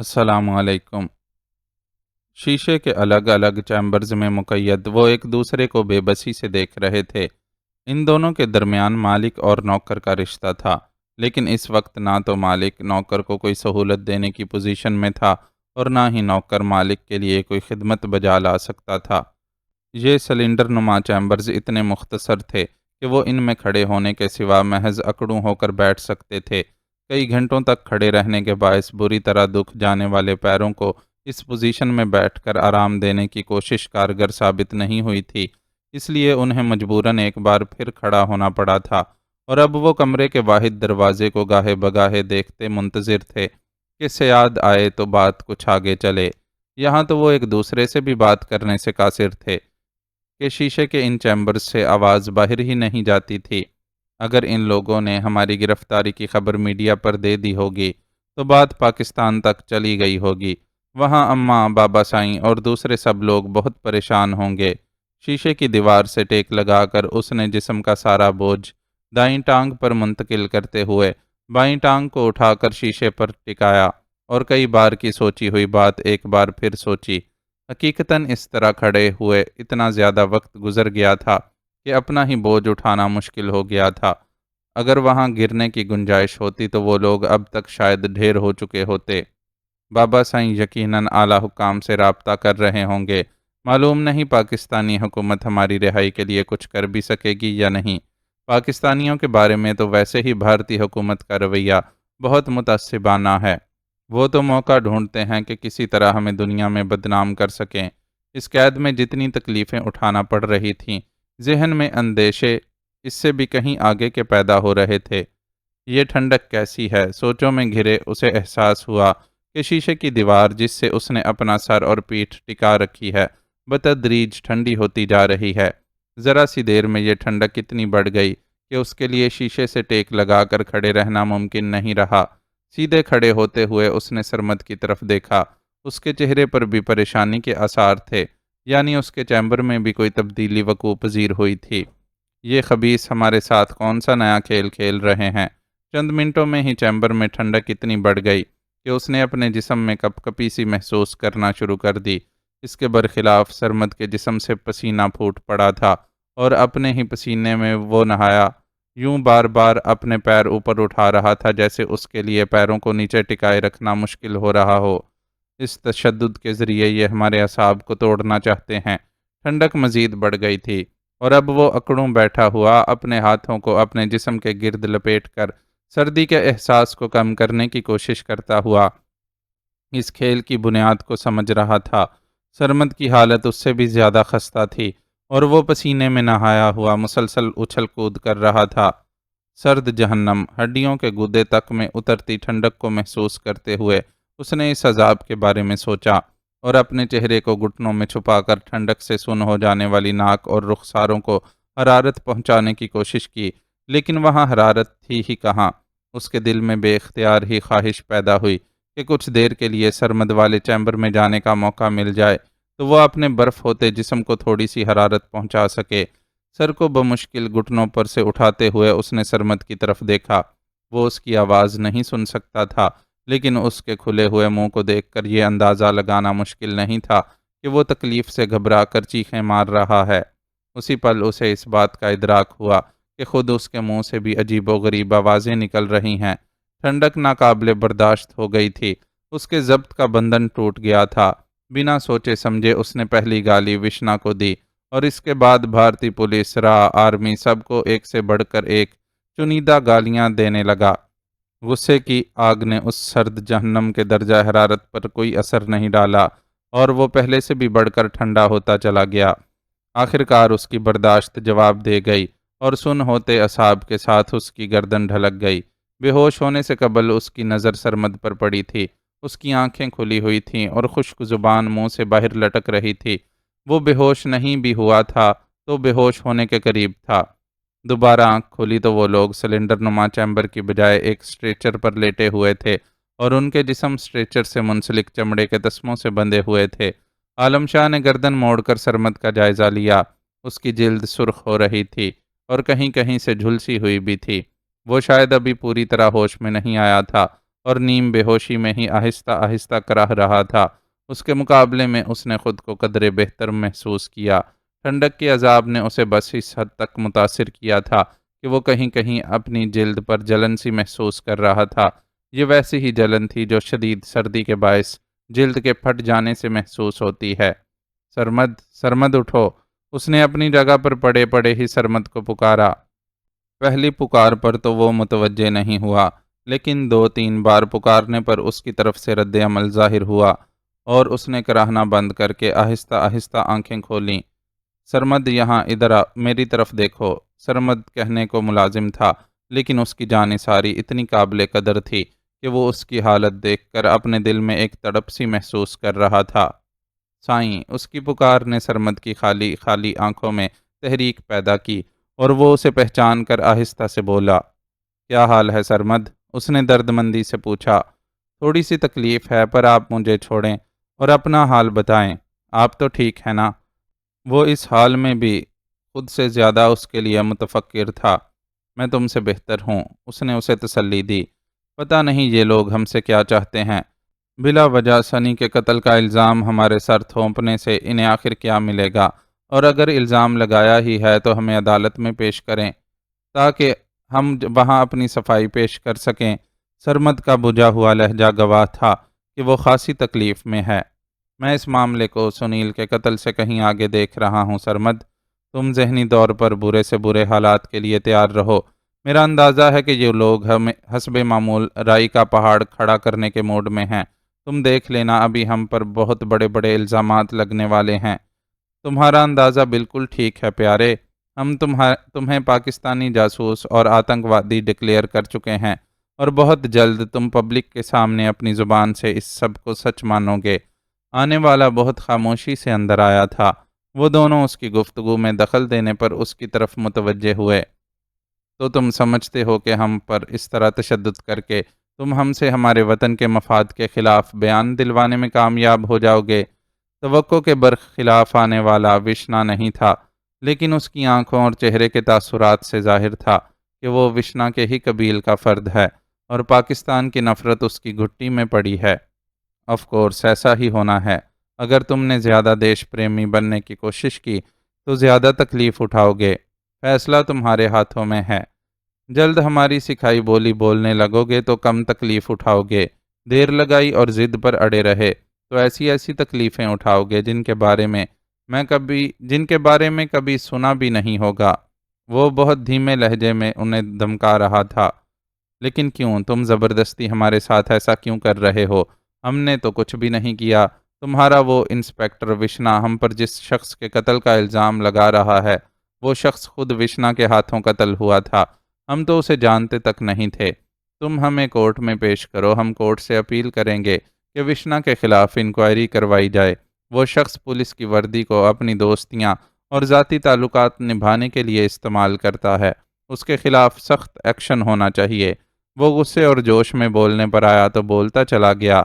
السلام علیکم۔ شیشے کے الگ الگ چیمبرز میں مقید وہ ایک دوسرے کو بے بسی سے دیکھ رہے تھے۔ ان دونوں کے درمیان مالک اور نوکر کا رشتہ تھا، لیکن اس وقت نہ تو مالک نوکر کو کوئی سہولت دینے کی پوزیشن میں تھا اور نہ ہی نوکر مالک کے لیے کوئی خدمت بجا لا سکتا تھا۔ یہ سلنڈر نما چیمبرز اتنے مختصر تھے کہ وہ ان میں کھڑے ہونے کے سوا محض اکڑوں ہو کر بیٹھ سکتے تھے۔ کئی گھنٹوں تک کھڑے رہنے کے باعث بری طرح دکھ جانے والے پیروں کو اس پوزیشن میں بیٹھ کر آرام دینے کی کوشش کارگر ثابت نہیں ہوئی تھی، اس لیے انہیں مجبوراً ایک بار پھر کھڑا ہونا پڑا تھا، اور اب وہ کمرے کے واحد دروازے کو گاہے بگاہے دیکھتے منتظر تھے کہ صیاد آئے تو بات کچھ آگے چلے۔ یہاں تو وہ ایک دوسرے سے بھی بات کرنے سے قاصر تھے کہ شیشے کے ان چیمبرز سے آواز باہر ہی نہیں جاتی تھی۔ اگر ان لوگوں نے ہماری گرفتاری کی خبر میڈیا پر دے دی ہوگی تو بات پاکستان تک چلی گئی ہوگی، وہاں اماں، بابا سائیں اور دوسرے سب لوگ بہت پریشان ہوں گے۔ شیشے کی دیوار سے ٹیک لگا کر اس نے جسم کا سارا بوجھ دائیں ٹانگ پر منتقل کرتے ہوئے بائیں ٹانگ کو اٹھا کر شیشے پر ٹکایا اور کئی بار کی سوچی ہوئی بات ایک بار پھر سوچی۔ حقیقتاً اس طرح کھڑے ہوئے اتنا زیادہ وقت گزر گیا تھا کہ اپنا ہی بوجھ اٹھانا مشکل ہو گیا تھا۔ اگر وہاں گرنے کی گنجائش ہوتی تو وہ لوگ اب تک شاید ڈھیر ہو چکے ہوتے۔ بابا سائیں یقیناً اعلیٰ حکام سے رابطہ کر رہے ہوں گے۔ معلوم نہیں پاکستانی حکومت ہماری رہائی کے لیے کچھ کر بھی سکے گی یا نہیں۔ پاکستانیوں کے بارے میں تو ویسے ہی بھارتی حکومت کا رویہ بہت متعصبانہ ہے۔ وہ تو موقع ڈھونڈتے ہیں کہ کسی طرح ہمیں دنیا میں بدنام کر سکیں۔ اس قید میں جتنی تکلیفیں اٹھانا پڑ رہی تھیں، ذہن میں اندیشے اس سے بھی کہیں آگے کے پیدا ہو رہے تھے۔ یہ ٹھنڈک کیسی ہے، سوچوں میں گھرے اسے احساس ہوا کہ شیشے کی دیوار جس سے اس نے اپنا سر اور پیٹھ ٹکا رکھی ہے بتدریج ٹھنڈی ہوتی جا رہی ہے۔ ذرا سی دیر میں یہ ٹھنڈک اتنی بڑھ گئی کہ اس کے لیے شیشے سے ٹیک لگا کر کھڑے رہنا ممکن نہیں رہا۔ سیدھے کھڑے ہوتے ہوئے اس نے سرمد کی طرف دیکھا۔ اس کے چہرے پر بھی پریشانی کے آثار تھے، یعنی اس کے چیمبر میں بھی کوئی تبدیلی وقوع پذیر ہوئی تھی۔ یہ خبیث ہمارے ساتھ کون سا نیا کھیل کھیل رہے ہیں؟ چند منٹوں میں ہی چیمبر میں ٹھنڈک اتنی بڑھ گئی کہ اس نے اپنے جسم میں کپ کپی سی محسوس کرنا شروع کر دی۔ اس کے برخلاف سرمد کے جسم سے پسینہ پھوٹ پڑا تھا اور اپنے ہی پسینے میں وہ نہایا، یوں بار بار اپنے پیر اوپر اٹھا رہا تھا جیسے اس کے لیے پیروں کو نیچے ٹکائے رکھنا مشکل ہو رہا ہو۔ اس تشدد کے ذریعے یہ ہمارے اعصاب کو توڑنا چاہتے ہیں۔ ٹھنڈک مزید بڑھ گئی تھی اور اب وہ اکڑوں بیٹھا ہوا اپنے ہاتھوں کو اپنے جسم کے گرد لپیٹ کر سردی کے احساس کو کم کرنے کی کوشش کرتا ہوا اس کھیل کی بنیاد کو سمجھ رہا تھا۔ سرمد کی حالت اس سے بھی زیادہ خستہ تھی اور وہ پسینے میں نہایا ہوا مسلسل اچھل کود کر رہا تھا۔ سرد جہنم، ہڈیوں کے گودے تک میں اترتی ٹھنڈک کو محسوس کرتے ہوئے اس نے اس عذاب کے بارے میں سوچا اور اپنے چہرے کو گھٹنوں میں چھپا کر ٹھنڈک سے سن ہو جانے والی ناک اور رخساروں کو حرارت پہنچانے کی کوشش کی، لیکن وہاں حرارت تھی ہی کہاں۔ اس کے دل میں بے اختیار ہی خواہش پیدا ہوئی کہ کچھ دیر کے لیے سرمد والے چیمبر میں جانے کا موقع مل جائے تو وہ اپنے برف ہوتے جسم کو تھوڑی سی حرارت پہنچا سکے۔ سر کو بمشکل گھٹنوں پر سے اٹھاتے ہوئے اس نے سرمد کی طرف دیکھا۔ وہ اس کی آواز نہیں سن سکتا تھا، لیکن اس کے کھلے ہوئے منہ کو دیکھ کر یہ اندازہ لگانا مشکل نہیں تھا کہ وہ تکلیف سے گھبرا کر چیخیں مار رہا ہے۔ اسی پل اسے اس بات کا ادراک ہوا کہ خود اس کے منہ سے بھی عجیب و غریب آوازیں نکل رہی ہیں۔ ٹھنڈک ناقابل برداشت ہو گئی تھی، اس کے ضبط کا بندھن ٹوٹ گیا تھا۔ بنا سوچے سمجھے اس نے پہلی گالی وشنا کو دی اور اس کے بعد بھارتی پولیس، آرمی سب کو ایک سے بڑھ کر ایک چنیدہ گالیاں دینے لگا۔ غصے کی آگ نے اس سرد جہنم کے درجہ حرارت پر کوئی اثر نہیں ڈالا اور وہ پہلے سے بھی بڑھ کر ٹھنڈا ہوتا چلا گیا۔ آخرکار اس کی برداشت جواب دے گئی اور سن ہوتے اعصاب کے ساتھ اس کی گردن ڈھلک گئی۔ بے ہوش ہونے سے قبل اس کی نظر سرمد پر پڑی تھی۔ اس کی آنکھیں کھلی ہوئی تھیں اور خشک زبان منہ سے باہر لٹک رہی تھی۔ وہ بے ہوش نہیں بھی ہوا تھا تو بے ہوش ہونے کے قریب تھا۔ دوبارہ آنکھ کھولی تو وہ لوگ سلنڈر نما چیمبر کی بجائے ایک اسٹریچر پر لیٹے ہوئے تھے اور ان کے جسم اسٹریچر سے منسلک چمڑے کے تسموں سے بندھے ہوئے تھے۔ عالم شاہ نے گردن موڑ کر سرمد کا جائزہ لیا۔ اس کی جلد سرخ ہو رہی تھی اور کہیں کہیں سے جھلسی ہوئی بھی تھی۔ وہ شاید ابھی پوری طرح ہوش میں نہیں آیا تھا اور نیم بے ہوشی میں ہی آہستہ آہستہ کراہ رہا تھا۔ اس کے مقابلے میں اس نے خود کو قدرے بہتر محسوس کیا۔ ٹھنڈک کے عذاب نے اسے بس اس حد تک متاثر کیا تھا کہ وہ کہیں کہیں اپنی جلد پر جلن سی محسوس کر رہا تھا۔ یہ ویسی ہی جلن تھی جو شدید سردی کے باعث جلد کے پھٹ جانے سے محسوس ہوتی ہے۔ سرمد، سرمد اٹھو! اس نے اپنی جگہ پر پڑے پڑے ہی سرمد کو پکارا۔ پہلی پکار پر تو وہ متوجہ نہیں ہوا، لیکن 2-3 بار پکارنے پر اس کی طرف سے رد عمل ظاہر ہوا اور اس نے کراہنا بند کر کے آہستہ آہستہ آنکھیں کھولیں۔ سرمد، یہاں ادھر میری طرف دیکھو! سرمد کہنے کو ملازم تھا، لیکن اس کی جانثاری اتنی قابل قدر تھی کہ وہ اس کی حالت دیکھ کر اپنے دل میں ایک تڑپ سی محسوس کر رہا تھا۔ سائیں! اس کی پکار نے سرمد کی خالی خالی آنکھوں میں تحریک پیدا کی اور وہ اسے پہچان کر آہستہ سے بولا۔ کیا حال ہے سرمد؟ اس نے درد مندی سے پوچھا۔ تھوڑی سی تکلیف ہے، پر آپ مجھے چھوڑیں اور اپنا حال بتائیں۔ آپ تو ٹھیک ہے نا؟ وہ اس حال میں بھی خود سے زیادہ اس کے لیے متفکر تھا۔ میں تم سے بہتر ہوں، اس نے اسے تسلی دی۔ پتہ نہیں یہ لوگ ہم سے کیا چاہتے ہیں؟ بلا وجہ سنی کے قتل کا الزام ہمارے سر تھوپنے سے انہیں آخر کیا ملے گا؟ اور اگر الزام لگایا ہی ہے تو ہمیں عدالت میں پیش کریں تاکہ ہم وہاں اپنی صفائی پیش کر سکیں۔ سرمد کا بجھا ہوا لہجہ گواہ تھا کہ وہ خاصی تکلیف میں ہے۔ میں اس معاملے کو سنیل کے قتل سے کہیں آگے دیکھ رہا ہوں سرمد۔ تم ذہنی طور پر برے سے برے حالات کے لیے تیار رہو۔ میرا اندازہ ہے کہ یہ لوگ ہمیں حسب معمول رائی کا پہاڑ کھڑا کرنے کے موڈ میں ہیں۔ تم دیکھ لینا، ابھی ہم پر بہت بڑے بڑے الزامات لگنے والے ہیں۔ تمہارا اندازہ بالکل ٹھیک ہے پیارے، ہم تمہیں پاکستانی جاسوس اور آتنکوادی ڈکلیئر کر چکے ہیں، اور بہت جلد تم پبلک کے سامنے اپنی زبان سے اس سب کو سچ مانو گے۔ آنے والا بہت خاموشی سے اندر آیا تھا۔ وہ دونوں اس کی گفتگو میں دخل دینے پر اس کی طرف متوجہ ہوئے۔ تو تم سمجھتے ہو کہ ہم پر اس طرح تشدد کر کے تم ہم سے ہمارے وطن کے مفاد کے خلاف بیان دلوانے میں کامیاب ہو جاؤ گے؟ توقع کے برخلاف آنے والا وشنا نہیں تھا، لیکن اس کی آنکھوں اور چہرے کے تاثرات سے ظاہر تھا کہ وہ وشنا کے ہی قبیل کا فرد ہے اور پاکستان کی نفرت اس کی گھٹی میں پڑی ہے۔ آف کورس ایسا ہی ہونا ہے۔ اگر تم نے زیادہ دیش پریمی بننے کی کوشش کی تو زیادہ تکلیف اٹھاؤ گے۔ فیصلہ تمہارے ہاتھوں میں ہے۔ جلد ہماری سکھائی بولی بولنے لگو گے تو کم تکلیف اٹھاؤ گے۔ دیر لگائی اور ضد پر اڑے رہے تو ایسی ایسی تکلیفیں اٹھاؤ گے جن کے بارے میں کبھی سنا بھی نہیں ہوگا۔ وہ بہت دھیمے لہجے میں انہیں دمکا رہا تھا۔ لیکن کیوں؟ تم زبردستی ہمارے ساتھ ایسا کیوں کر رہے ہو؟ ہم نے تو کچھ بھی نہیں کیا۔ تمہارا وہ انسپیکٹر وشنا ہم پر جس شخص کے قتل کا الزام لگا رہا ہے، وہ شخص خود وشنا کے ہاتھوں قتل ہوا تھا۔ ہم تو اسے جانتے تک نہیں تھے۔ تم ہمیں کورٹ میں پیش کرو، ہم کورٹ سے اپیل کریں گے کہ وشنا کے خلاف انکوائری کروائی جائے۔ وہ شخص پولیس کی وردی کو اپنی دوستیاں اور ذاتی تعلقات نبھانے کے لیے استعمال کرتا ہے۔ اس کے خلاف سخت ایکشن ہونا چاہیے۔ وہ غصے اور جوش میں بولنے پر آیا تو بولتا چلا گیا۔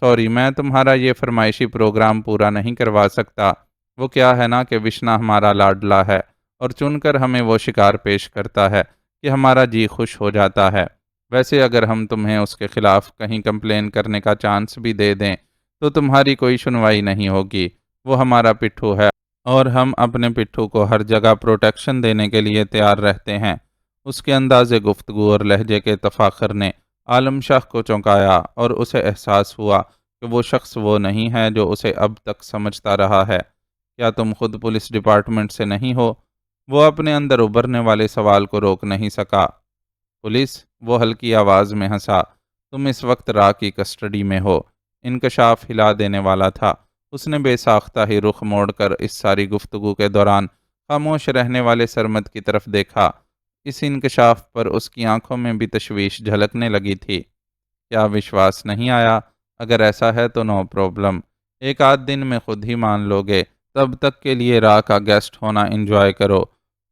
سوری، میں تمہارا یہ فرمائشی پروگرام پورا نہیں کروا سکتا۔ وہ کیا ہے نا کہ وشنا ہمارا لاڈلا ہے اور چن کر ہمیں وہ شکار پیش کرتا ہے کہ ہمارا جی خوش ہو جاتا ہے۔ ویسے اگر ہم تمہیں اس کے خلاف کہیں کمپلین کرنے کا چانس بھی دے دیں تو تمہاری کوئی سنوائی نہیں ہوگی۔ وہ ہمارا پٹھو ہے اور ہم اپنے پٹھو کو ہر جگہ پروٹیکشن دینے کے لیے تیار رہتے ہیں۔ اس کے انداز گفتگو اور لہجے کے تفاخر نے عالم شاہ کو چونکایا اور اسے احساس ہوا کہ وہ شخص وہ نہیں ہے جو اسے اب تک سمجھتا رہا ہے۔ کیا تم خود پولیس ڈپارٹمنٹ سے نہیں ہو؟ وہ اپنے اندر ابھرنے والے سوال کو روک نہیں سکا۔ پولیس؟ وہ ہلکی آواز میں ہنسا۔ تم اس وقت را کی کسٹڈی میں ہو۔ انکشاف ہلا دینے والا تھا۔ اس نے بے ساختہ ہی رخ موڑ کر اس ساری گفتگو کے دوران خاموش رہنے والے سرمد کی طرف دیکھا۔ اس انکشاف پر اس کی آنکھوں میں بھی تشویش جھلکنے لگی تھی۔ کیا وشواس نہیں آیا؟ اگر ایسا ہے تو نو پرابلم، ایک آدھ دن میں خود ہی مان لو گے۔ تب تک کے لیے را کا گیسٹ ہونا انجوائے کرو۔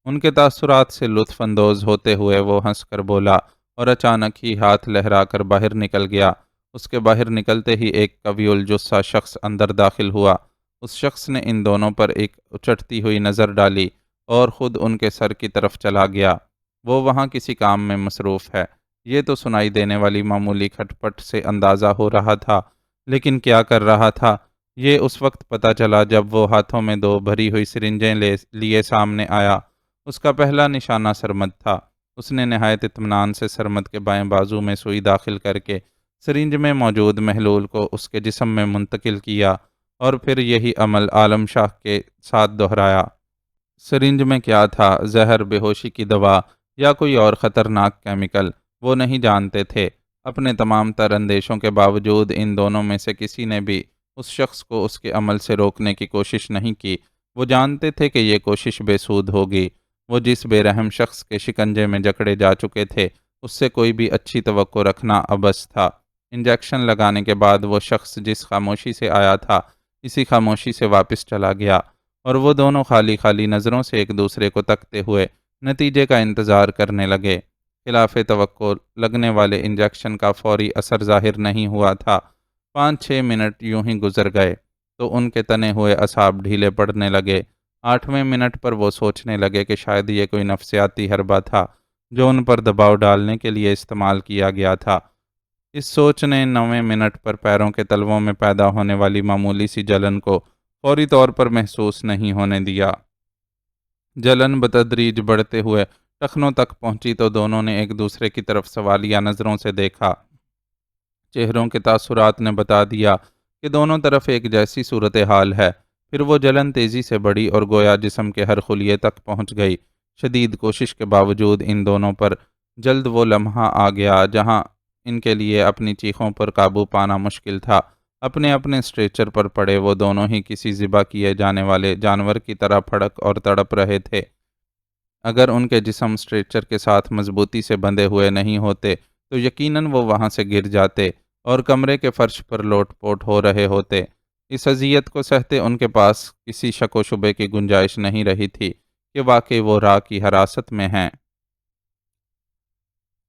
ان کے تاثرات سے لطف اندوز ہوتے ہوئے وہ ہنس کر بولا اور اچانک ہی ہاتھ لہرا کر باہر نکل گیا۔ اس کے باہر نکلتے ہی ایک قوی الجثہ شخص اندر داخل ہوا۔ اس شخص نے ان دونوں پر ایک اچٹتی ہوئی نظر ڈالی اور خود ان کے سر کی طرف چلا گیا۔ وہ وہاں کسی کام میں مصروف ہے، یہ تو سنائی دینے والی معمولی کھٹپٹ سے اندازہ ہو رہا تھا، لیکن کیا کر رہا تھا یہ اس وقت پتہ چلا جب وہ ہاتھوں میں 2 بھری ہوئی سرنجیں لیے سامنے آیا۔ اس کا پہلا نشانہ سرمد تھا۔ اس نے نہایت اطمینان سے سرمد کے بائیں بازو میں سوئی داخل کر کے سرنج میں موجود محلول کو اس کے جسم میں منتقل کیا اور پھر یہی عمل عالم شاہ کے ساتھ دہرایا۔ سرنج میں کیا تھا، زہر، بے ہوشی کی دوا یا کوئی اور خطرناک کیمیکل، وہ نہیں جانتے تھے۔ اپنے تمام تر اندیشوں کے باوجود ان دونوں میں سے کسی نے بھی اس شخص کو اس کے عمل سے روکنے کی کوشش نہیں کی۔ وہ جانتے تھے کہ یہ کوشش بے سود ہوگی۔ وہ جس بے رحم شخص کے شکنجے میں جکڑے جا چکے تھے، اس سے کوئی بھی اچھی توقع رکھنا عبث تھا۔ انجیکشن لگانے کے بعد وہ شخص جس خاموشی سے آیا تھا، اسی خاموشی سے واپس چلا گیا، اور وہ دونوں خالی خالی نظروں سے ایک دوسرے کو تکتے ہوئے نتیجے کا انتظار کرنے لگے۔ خلاف توقع لگنے والے انجیکشن کا فوری اثر ظاہر نہیں ہوا تھا۔ 5-6 منٹ یوں ہی گزر گئے تو ان کے تنے ہوئے اعصاب ڈھیلے پڑنے لگے۔ 8ویں منٹ پر وہ سوچنے لگے کہ شاید یہ کوئی نفسیاتی حربہ تھا جو ان پر دباؤ ڈالنے کے لیے استعمال کیا گیا تھا۔ اس سوچ نے 9ویں منٹ پر پیروں کے تلووں میں پیدا ہونے والی معمولی سی جلن کو فوری طور پر محسوس نہیں ہونے دیا۔ جلن بتدریج بڑھتے ہوئے ٹخنوں تک پہنچی تو دونوں نے ایک دوسرے کی طرف سوالیہ نظروں سے دیکھا۔ چہروں کے تاثرات نے بتا دیا کہ دونوں طرف ایک جیسی صورتحال ہے۔ پھر وہ جلن تیزی سے بڑھی اور گویا جسم کے ہر خلیے تک پہنچ گئی۔ شدید کوشش کے باوجود ان دونوں پر جلد وہ لمحہ آ گیا جہاں ان کے لیے اپنی چیخوں پر قابو پانا مشکل تھا۔ اپنے اپنے اسٹریچر پر پڑے وہ دونوں ہی کسی ذبح کیے جانے والے جانور کی طرح پھڑک اور تڑپ رہے تھے۔ اگر ان کے جسم اسٹریچر کے ساتھ مضبوطی سے بندھے ہوئے نہیں ہوتے تو یقیناً وہ وہاں سے گر جاتے اور کمرے کے فرش پر لوٹ پوٹ ہو رہے ہوتے۔ اس اذیت کو سہتے ان کے پاس کسی شک و شبے کی گنجائش نہیں رہی تھی کہ واقعی وہ راہ کی حراست میں ہیں۔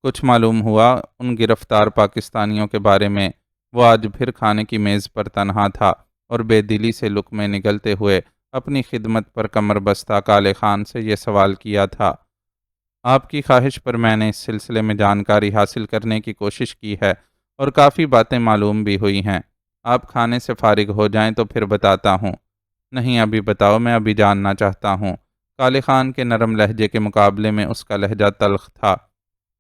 کچھ معلوم ہوا ان گرفتار پاکستانیوں کے بارے میں۔ وہ آج پھر کھانے کی میز پر تنہا تھا اور بے دلی سے لقمے نگلتے ہوئے اپنی خدمت پر کمر بستہ کالے خان سے یہ سوال کیا تھا۔ آپ کی خواہش پر میں نے اس سلسلے میں جانکاری حاصل کرنے کی کوشش کی ہے اور کافی باتیں معلوم بھی ہوئی ہیں۔ آپ کھانے سے فارغ ہو جائیں تو پھر بتاتا ہوں۔ نہیں ابھی بتاؤ، میں ابھی جاننا چاہتا ہوں۔ کالے خان کے نرم لہجے کے مقابلے میں اس کا لہجہ تلخ تھا۔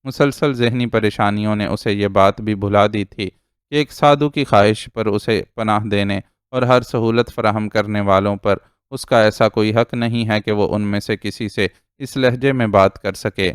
مسلسل ذہنی پریشانیوں نے اسے یہ بات بھی بھلا دی تھی کہ ایک سادھو کی خواہش پر اسے پناہ دینے اور ہر سہولت فراہم کرنے والوں پر اس کا ایسا کوئی حق نہیں ہے کہ وہ ان میں سے کسی سے اس لہجے میں بات کر سکے۔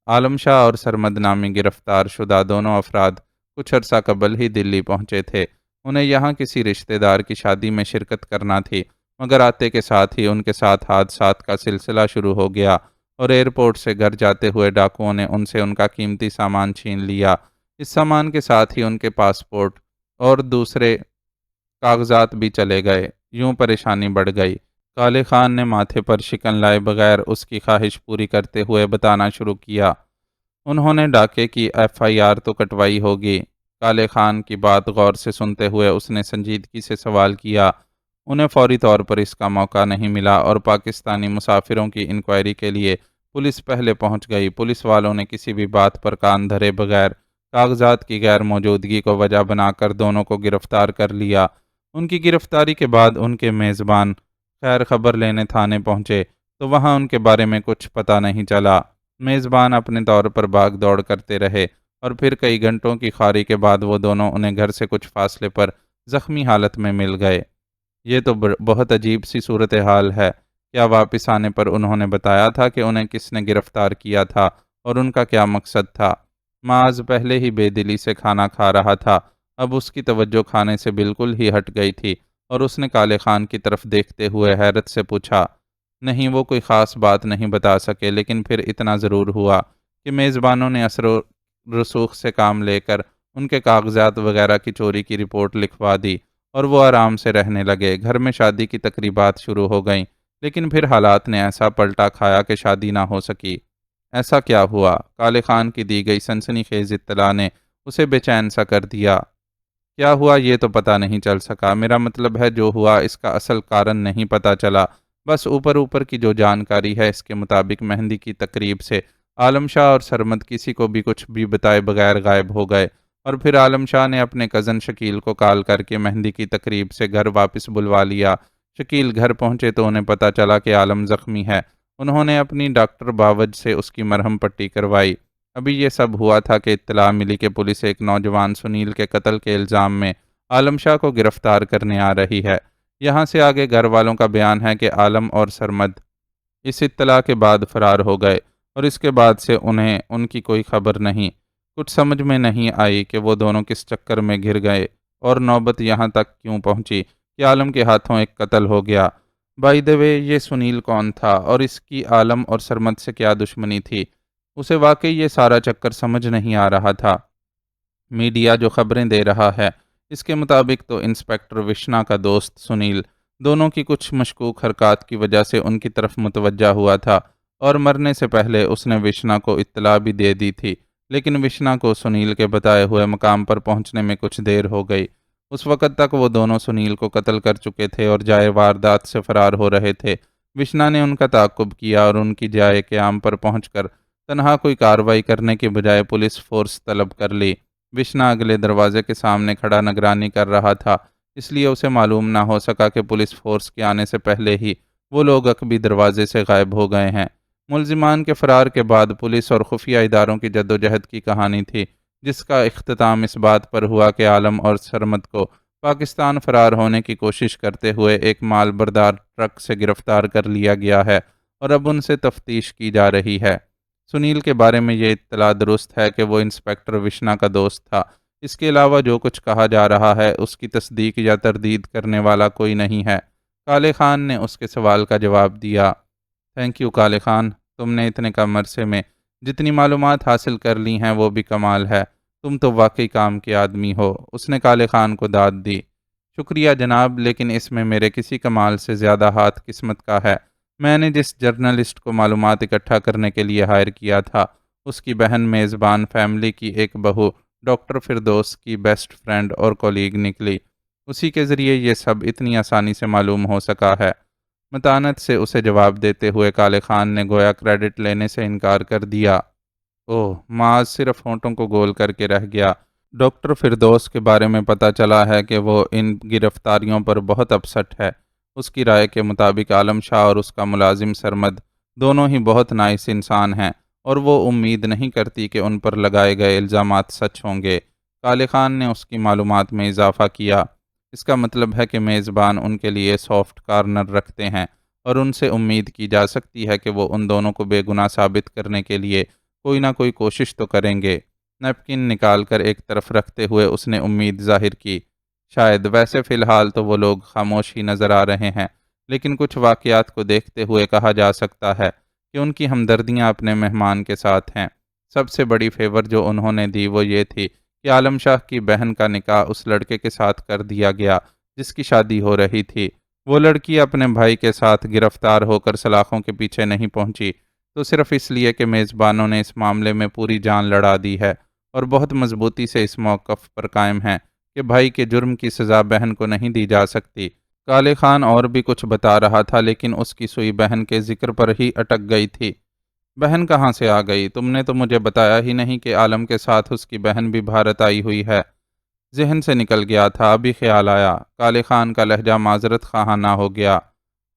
عالم شاہ اور سرمد نامی گرفتار شدہ دونوں افراد کچھ عرصہ قبل ہی دلی پہنچے تھے۔ انہیں یہاں کسی رشتہ دار کی شادی میں شرکت کرنا تھی، مگر آتے کے ساتھ ہی ان کے ساتھ حادثات کا سلسلہ شروع ہو گیا اور ایئرپورٹ سے گھر جاتے ہوئے ڈاکوؤں نے ان سے ان کا قیمتی سامان چھین لیا۔ اس سامان کے ساتھ ہی ان کے پاسپورٹ اور دوسرے کاغذات بھی چلے گئے۔ یوں پریشانی بڑھ گئی۔ کالے خان نے ماتھے پر شکن لائے بغیر اس کی خواہش پوری کرتے ہوئے بتانا شروع کیا۔ انہوں نے ڈاکے کی FIR تو کٹوائی ہوگی۔ کالے خان کی بات غور سے سنتے ہوئے اس نے سنجیدگی سے سوال کیا۔ انہیں فوری طور پر اس کا موقع نہیں ملا اور پاکستانی مسافروں کی انکوائری کے لیے پولیس پہلے پہنچ گئی۔ پولیس والوں نے کسی بھی بات پر کان دھرے بغیر کاغذات کی غیر موجودگی کو وجہ بنا کر دونوں کو گرفتار کر لیا۔ ان کی گرفتاری کے بعد ان کے میزبان خیر خبر لینے تھانے پہنچے تو وہاں ان کے بارے میں کچھ پتہ نہیں چلا۔ میزبان اپنے طور پر بھاگ دوڑ کرتے رہے اور پھر کئی گھنٹوں کی خواری کے بعد وہ دونوں انہیں گھر سے کچھ فاصلے پر زخمی حالت میں مل گئے۔ یہ تو بہت عجیب سی صورتحال ہے۔ کیا واپس آنے پر انہوں نے بتایا تھا کہ انہیں کس نے گرفتار کیا تھا اور ان کا کیا مقصد تھا؟ معاذ پہلے ہی بے دلی سے کھانا کھا رہا تھا، اب اس کی توجہ کھانے سے بالکل ہی ہٹ گئی تھی اور اس نے کالے خان کی طرف دیکھتے ہوئے حیرت سے پوچھا۔ نہیں، وہ کوئی خاص بات نہیں بتا سکے، لیکن پھر اتنا ضرور ہوا کہ میزبانوں نے اثر و رسوخ سے کام لے کر ان کے کاغذات وغیرہ کی چوری کی رپورٹ لکھوا دی اور وہ آرام سے رہنے لگے۔ گھر میں شادی کی تقریبات شروع ہو گئیں، لیکن پھر حالات نے ایسا پلٹا کھایا کہ شادی نہ ہو سکی۔ ایسا کیا ہوا؟ کالے خان کی دی گئی سنسنی خیز اطلاع نے اسے بے چین سا کر دیا۔ کیا ہوا یہ تو پتہ نہیں چل سکا، میرا مطلب ہے جو ہوا اس کا اصل کارن نہیں پتہ چلا۔ بس اوپر اوپر کی جو جانکاری ہے اس کے مطابق مہندی کی تقریب سے عالم شاہ اور سرمد کسی کو بھی کچھ بھی بتائے بغیر غائب ہو گئے، اور پھر عالم شاہ نے اپنے کزن شکیل کو کال کر کے مہندی کی تقریب سے گھر واپس بلوا لیا۔ شکیل گھر پہنچے تو انہیں پتہ چلا کہ عالم زخمی ہے۔ انہوں نے اپنی ڈاکٹر باوج سے اس کی مرہم پٹی کروائی۔ ابھی یہ سب ہوا تھا کہ اطلاع ملی کہ پولیس ایک نوجوان سنیل کے قتل کے الزام میں عالم شاہ کو گرفتار کرنے آ رہی ہے۔ یہاں سے آگے گھر والوں کا بیان ہے کہ عالم اور سرمد اس اطلاع کے بعد فرار ہو گئے، اور اس کے بعد سے انہیں ان کی کوئی خبر نہیں۔ کچھ سمجھ میں نہیں آئی کہ وہ دونوں کس چکر میں گھر گئے، اور نوبت یہاں تک کیوں پہنچی کہ عالم کے ہاتھوں ایک قتل ہو گیا۔ بائی دی وے، یہ سنیل کون تھا اور اس کی عالم اور سرمد سے کیا دشمنی تھی؟ اسے واقعی یہ سارا چکر سمجھ نہیں آ رہا تھا۔ میڈیا جو خبریں دے رہا ہے، اس کے مطابق تو انسپیکٹر وشنا کا دوست سنیل دونوں کی کچھ مشکوک حرکات کی وجہ سے ان کی طرف متوجہ ہوا تھا، اور مرنے سے پہلے اس نے وشنا کو اطلاع بھی دے دی تھی، لیکن وشنا کو سنیل کے بتائے ہوئے مقام پر پہنچنے میں کچھ دیر ہو گئی۔ اس وقت تک وہ دونوں سنیل کو قتل کر چکے تھے اور جائے واردات سے فرار ہو رہے تھے۔ وشنا نے ان کا تعاقب کیا اور ان کی جائے قیام پر پہنچ کر تنہا کوئی کارروائی کرنے کے بجائے پولیس فورس طلب کر لی۔ وشنا اگلے دروازے کے سامنے کھڑا نگرانی کر رہا تھا، اس لیے اسے معلوم نہ ہو سکا کہ پولیس فورس کے آنے سے پہلے ہی وہ لوگ عقبی دروازے سے غائب ہو گئے ہیں۔ ملزمان کے فرار کے بعد پولیس اور خفیہ اداروں کی جدوجہد کی کہانی تھی، جس کا اختتام اس بات پر ہوا کہ عالم اور سرمد کو پاکستان فرار ہونے کی کوشش کرتے ہوئے ایک مال بردار ٹرک سے گرفتار کر لیا گیا ہے، اور اب ان سے تفتیش کی جا رہی ہے۔ سنیل کے بارے میں یہ اطلاع درست ہے کہ وہ انسپیکٹر وشنا کا دوست تھا۔ اس کے علاوہ جو کچھ کہا جا رہا ہے اس کی تصدیق یا تردید کرنے والا کوئی نہیں ہے۔ کالے خان نے اس کے سوال کا جواب دیا۔ تھینک یو کالے خان، تم نے اتنے کم عرصے میں جتنی معلومات حاصل کر لی ہیں وہ بھی کمال ہے۔ تم تو واقعی کام کے آدمی ہو۔ اس نے کالے خان کو داد دی۔ شکریہ جناب، لیکن اس میں میرے کسی کمال سے زیادہ ہاتھ قسمت کا ہے۔ میں نے جس جرنلسٹ کو معلومات اکٹھا کرنے کے لیے ہائر کیا تھا، اس کی بہن میزبان فیملی کی ایک بہو ڈاکٹر فردوس کی بیسٹ فرینڈ اور کولیگ نکلی۔ اسی کے ذریعے یہ سب اتنی آسانی سے معلوم ہو سکا ہے۔ متانت سے اسے جواب دیتے ہوئے کالے خان نے گویا کریڈٹ لینے سے انکار کر دیا۔ اوہ، معاذ صرف ہونٹوں کو گول کر کے رہ گیا۔ ڈاکٹر فردوس کے بارے میں پتہ چلا ہے کہ وہ ان گرفتاریوں پر بہت اپسٹ ہے۔ اس کی رائے کے مطابق عالم شاہ اور اس کا ملازم سرمد دونوں ہی بہت نائس انسان ہیں، اور وہ امید نہیں کرتی کہ ان پر لگائے گئے الزامات سچ ہوں گے۔ کالے خان نے اس کی معلومات میں اضافہ کیا۔ اس کا مطلب ہے کہ میزبان ان کے لیے سافٹ کارنر رکھتے ہیں، اور ان سے امید کی جا سکتی ہے کہ وہ ان دونوں کو بے گناہ ثابت کرنے کے لیے کوئی نہ کوئی کوشش تو کریں گے۔ نیپکن نکال کر ایک طرف رکھتے ہوئے اس نے امید ظاہر کی۔ شاید، ویسے فی الحال تو وہ لوگ خاموش ہی نظر آ رہے ہیں، لیکن کچھ واقعات کو دیکھتے ہوئے کہا جا سکتا ہے کہ ان کی ہمدردیاں اپنے مہمان کے ساتھ ہیں۔ سب سے بڑی فیور جو انہوں نے دی وہ یہ تھی کہ عالم شاہ کی بہن کا نکاح اس لڑکے کے ساتھ کر دیا گیا جس کی شادی ہو رہی تھی۔ وہ لڑکی اپنے بھائی کے ساتھ گرفتار ہو کر سلاخوں کے پیچھے نہیں پہنچی تو صرف اس لیے کہ میزبانوں نے اس معاملے میں پوری جان لڑا دی ہے، اور بہت مضبوطی سے اس موقف پر قائم ہیں کہ بھائی کے جرم کی سزا بہن کو نہیں دی جا سکتی۔ کالے خان اور بھی کچھ بتا رہا تھا، لیکن اس کی سوئی بہن کے ذکر پر ہی اٹک گئی تھی۔ بہن کہاں سے آ گئی؟ تم نے تو مجھے بتایا ہی نہیں کہ عالم کے ساتھ اس کی بہن بھی بھارت آئی ہوئی ہے۔ ذہن سے نکل گیا تھا، ابھی خیال آیا۔ کالے خان کا لہجہ معذرت خواہانہ ہو گیا۔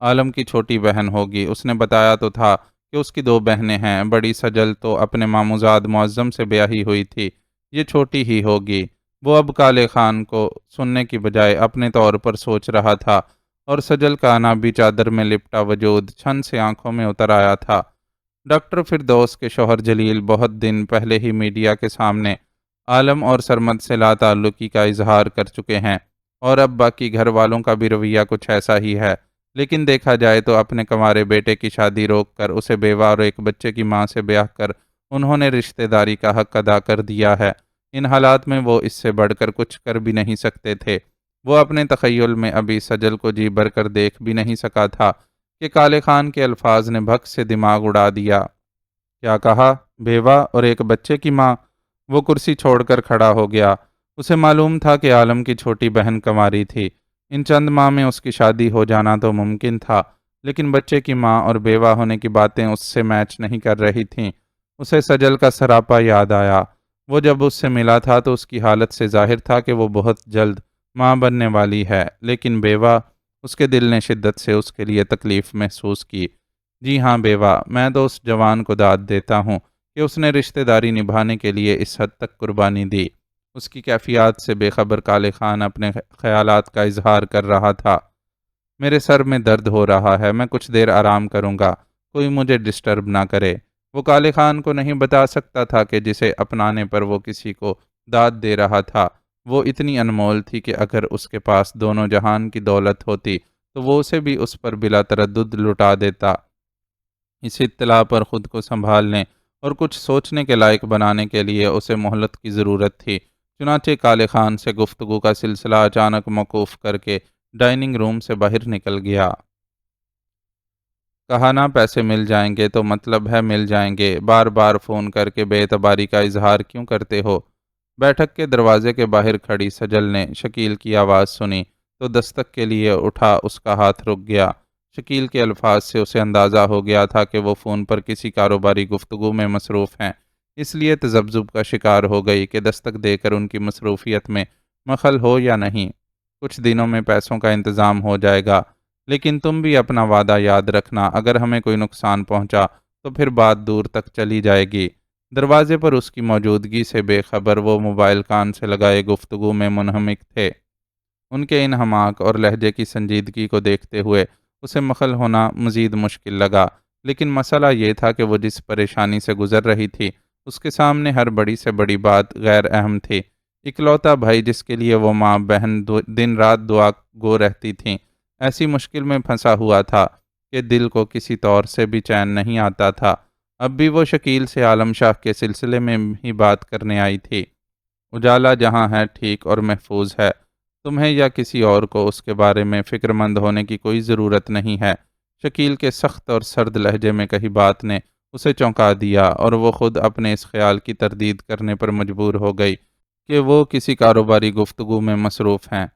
عالم کی چھوٹی بہن ہوگی، اس نے بتایا تو تھا کہ اس کی 2 بہنیں ہیں۔ بڑی سجل تو اپنے ماموزاد معظم سے بیاہی ہوئی تھی، یہ چھوٹی ہی ہوگی۔ وہ اب کالے خان کو سننے کی بجائے اپنے طور پر سوچ رہا تھا، اور سجل کا آنا بھی چادر میں لپٹا وجود چھن سے آنکھوں میں اتر آیا تھا۔ ڈاکٹر فردوس کے شوہر جلیل بہت دن پہلے ہی میڈیا کے سامنے عالم اور سرمد سے لا تعلقی کا اظہار کر چکے ہیں، اور اب باقی گھر والوں کا بھی رویہ کچھ ایسا ہی ہے۔ لیکن دیکھا جائے تو اپنے کنوارے بیٹے کی شادی روک کر اسے بیوہ اور ایک بچے کی ماں سے بیاہ کر انہوں نے رشتہ داری کا حق ادا کر دیا ہے۔ ان حالات میں وہ اس سے بڑھ کر کچھ کر بھی نہیں سکتے تھے۔ وہ اپنے تخیل میں ابھی سجل کو جی بھر کر دیکھ بھی نہیں سکا تھا کہ کالے خان کے الفاظ نے بھگ سے دماغ اڑا دیا۔ کیا کہا؟ بیوہ اور ایک بچے کی ماں؟ وہ کرسی چھوڑ کر کھڑا ہو گیا۔ اسے معلوم تھا کہ عالم کی چھوٹی بہن کنواری تھی۔ ان چند ماہ میں اس کی شادی ہو جانا تو ممکن تھا، لیکن بچے کی ماں اور بیوہ ہونے کی باتیں اس سے میچ نہیں کر رہی تھیں۔ اسے سجل کا سراپا یاد آیا۔ وہ جب اس سے ملا تھا تو اس کی حالت سے ظاہر تھا کہ وہ بہت جلد ماں بننے والی ہے، لیکن بیوہ، اس کے دل نے شدت سے اس کے لیے تکلیف محسوس کی۔ جی ہاں بیوہ، میں تو اس جوان کو داد دیتا ہوں کہ اس نے رشتہ داری نبھانے کے لیے اس حد تک قربانی دی۔ اس کی کیفیات سے بے خبر کالے خان اپنے خیالات کا اظہار کر رہا تھا۔ میرے سر میں درد ہو رہا ہے، میں کچھ دیر آرام کروں گا، کوئی مجھے ڈسٹرب نہ کرے۔ وہ کالے خان کو نہیں بتا سکتا تھا کہ جسے اپنانے پر وہ کسی کو داد دے رہا تھا، وہ اتنی انمول تھی کہ اگر اس کے پاس دونوں جہان کی دولت ہوتی تو وہ اسے بھی اس پر بلا تردد لٹا دیتا۔ اس اطلاع پر خود کو سنبھالنے اور کچھ سوچنے کے لائق بنانے کے لیے اسے مہلت کی ضرورت تھی۔ چنانچہ کالے خان سے گفتگو کا سلسلہ اچانک موقوف کر کے ڈائننگ روم سے باہر نکل گیا۔ کہا نا پیسے مل جائیں گے تو مطلب ہے مل جائیں گے، بار بار فون کر کے بے اعتباری کا اظہار کیوں کرتے ہو؟ بیٹھک کے دروازے کے باہر کھڑی سجل نے شکیل کی آواز سنی تو دستک کے لیے اٹھا، اس کا ہاتھ رک گیا۔ شکیل کے الفاظ سے اسے اندازہ ہو گیا تھا کہ وہ فون پر کسی کاروباری گفتگو میں مصروف ہیں، اس لیے تذبذب کا شکار ہو گئی کہ دستک دے کر ان کی مصروفیت میں مخل ہو یا نہیں۔ کچھ دنوں میں پیسوں کا انتظام ہو جائے گا، لیکن تم بھی اپنا وعدہ یاد رکھنا، اگر ہمیں کوئی نقصان پہنچا تو پھر بات دور تک چلی جائے گی۔ دروازے پر اس کی موجودگی سے بے خبر وہ موبائل کان سے لگائے گفتگو میں منہمک تھے۔ ان کے ان حماق اور لہجے کی سنجیدگی کو دیکھتے ہوئے اسے مخل ہونا مزید مشکل لگا، لیکن مسئلہ یہ تھا کہ وہ جس پریشانی سے گزر رہی تھی اس کے سامنے ہر بڑی سے بڑی بات غیر اہم تھی۔ اکلوتا بھائی جس کے لیے وہ ماں بہن دن رات دعا گو رہتی تھیں، ایسی مشکل میں پھنسا ہوا تھا کہ دل کو کسی طور سے بھی چین نہیں آتا تھا۔ اب بھی وہ شکیل سے عالم شاہ کے سلسلے میں ہی بات کرنے آئی تھی۔ اجالا جہاں ہے ٹھیک اور محفوظ ہے، تمہیں یا کسی اور کو اس کے بارے میں فکر مند ہونے کی کوئی ضرورت نہیں ہے۔ شکیل کے سخت اور سرد لہجے میں کہی بات نے اسے چونکا دیا اور وہ خود اپنے اس خیال کی تردید کرنے پر مجبور ہو گئی کہ وہ کسی کاروباری گفتگو میں مصروف ہیں۔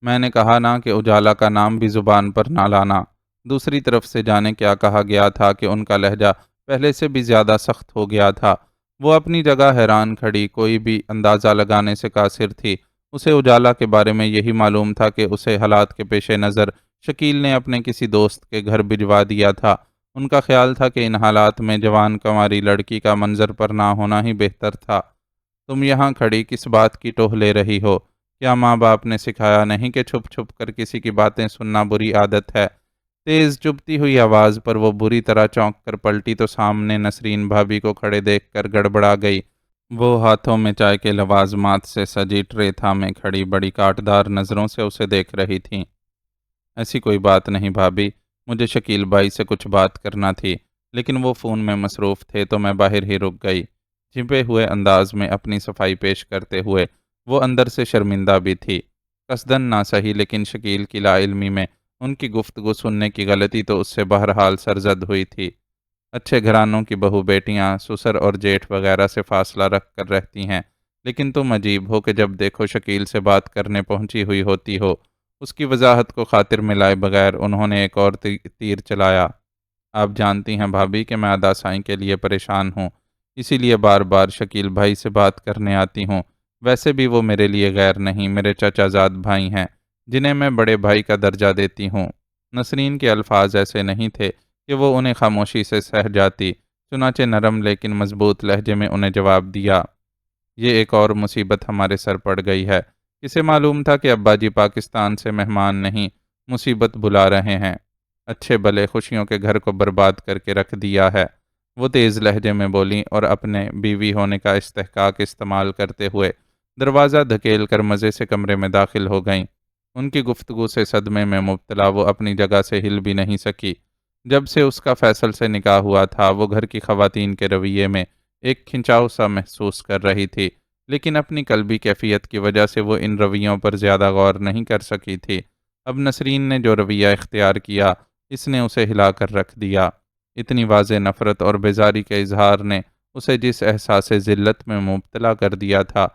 میں نے کہا نا کہ اجالا کا نام بھی زبان پر نہ لانا۔ دوسری طرف سے جانے کیا کہا گیا تھا کہ ان کا لہجہ پہلے سے بھی زیادہ سخت ہو گیا تھا۔ وہ اپنی جگہ حیران کھڑی، کوئی بھی اندازہ لگانے سے قاصر تھی۔ اسے اجالا کے بارے میں یہی معلوم تھا کہ اسے حالات کے پیش نظر شکیل نے اپنے کسی دوست کے گھر بھجوا دیا تھا۔ ان کا خیال تھا کہ ان حالات میں جوان کنواری لڑکی کا منظر پر نہ ہونا ہی بہتر تھا۔ تم یہاں کھڑی کس بات کی ٹوہ لے رہی ہو؟ کیا ماں باپ نے سکھایا نہیں کہ چھپ چھپ کر کسی کی باتیں سننا بری عادت ہے؟ تیز چبھتی ہوئی آواز پر وہ بری طرح چونک کر پلٹی تو سامنے نسرین بھابھی کو کھڑے دیکھ کر گڑبڑا گئی۔ وہ ہاتھوں میں چائے کے لوازمات سے سجی ٹرے تھامے کھڑی بڑی کاٹدار نظروں سے اسے دیکھ رہی تھیں۔ ایسی کوئی بات نہیں بھابھی، مجھے شکیل بھائی سے کچھ بات کرنا تھی، لیکن وہ فون میں مصروف تھے تو میں باہر ہی رک گئی۔ چھپے ہوئے انداز میں اپنی صفائی پیش کرتے ہوئے وہ اندر سے شرمندہ بھی تھی۔ قصدن نہ سہی لیکن شکیل کی لا علمی میں ان کی گفتگو سننے کی غلطی تو اس سے بہرحال سرزد ہوئی تھی۔ اچھے گھرانوں کی بہو بیٹیاں سسر اور جیٹھ وغیرہ سے فاصلہ رکھ کر رہتی ہیں، لیکن تم عجیب ہو کہ جب دیکھو شکیل سے بات کرنے پہنچی ہوئی ہوتی ہو۔ اس کی وضاحت کو خاطر میں لائے بغیر انہوں نے ایک اور تیر چلایا۔ آپ جانتی ہیں بھابھی کہ میں ادا سائیں کے لیے پریشان ہوں، اسی لیے بار بار شکیل بھائی سے بات کرنے آتی ہوں۔ ویسے بھی وہ میرے لیے غیر نہیں، میرے چچا زاد بھائی ہیں جنہیں میں بڑے بھائی کا درجہ دیتی ہوں۔ نسرین کے الفاظ ایسے نہیں تھے کہ وہ انہیں خاموشی سے سہ جاتی، چنانچہ نرم لیکن مضبوط لہجے میں انہیں جواب دیا، یہ ایک اور مصیبت ہمارے سر پڑ گئی ہے۔ اسے معلوم تھا کہ ابا جی پاکستان سے مہمان نہیں، مصیبت بلا رہے ہیں۔ اچھے بھلے خوشیوں کے گھر کو برباد کر کے رکھ دیا ہے، وہ تیز لہجے میں بولیں اور اپنے بیوی ہونے کا استحقاق استعمال کرتے ہوئے دروازہ دھکیل کر مزے سے کمرے میں داخل ہو گئیں۔ ان کی گفتگو سے صدمے میں مبتلا وہ اپنی جگہ سے ہل بھی نہیں سکی۔ جب سے اس کا فیصل سے نکاح ہوا تھا وہ گھر کی خواتین کے رویے میں ایک کھنچاؤ سا محسوس کر رہی تھی، لیکن اپنی قلبی کیفیت کی وجہ سے وہ ان رویوں پر زیادہ غور نہیں کر سکی تھی۔ اب نسرین نے جو رویہ اختیار کیا اس نے اسے ہلا کر رکھ دیا۔ اتنی واضح نفرت اور بیزاری کے اظہار نے اسے جس احساس ذلت میں مبتلا کر دیا تھا،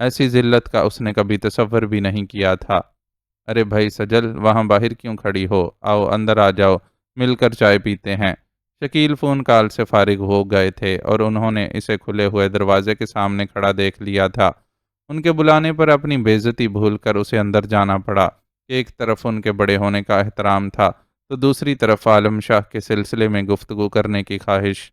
ایسی ذلت کا اس نے کبھی تصور بھی نہیں کیا تھا۔ ارے بھائی سجل، وہاں باہر کیوں کھڑی ہو؟ آؤ اندر آ جاؤ، مل کر چائے پیتے ہیں۔ شکیل فون کال سے فارغ ہو گئے تھے اور انہوں نے اسے کھلے ہوئے دروازے کے سامنے کھڑا دیکھ لیا تھا۔ ان کے بلانے پر اپنی بے عزتی بھول کر اسے اندر جانا پڑا۔ ایک طرف ان کے بڑے ہونے کا احترام تھا تو دوسری طرف عالم شاہ کے سلسلے میں گفتگو کرنے کی خواہش۔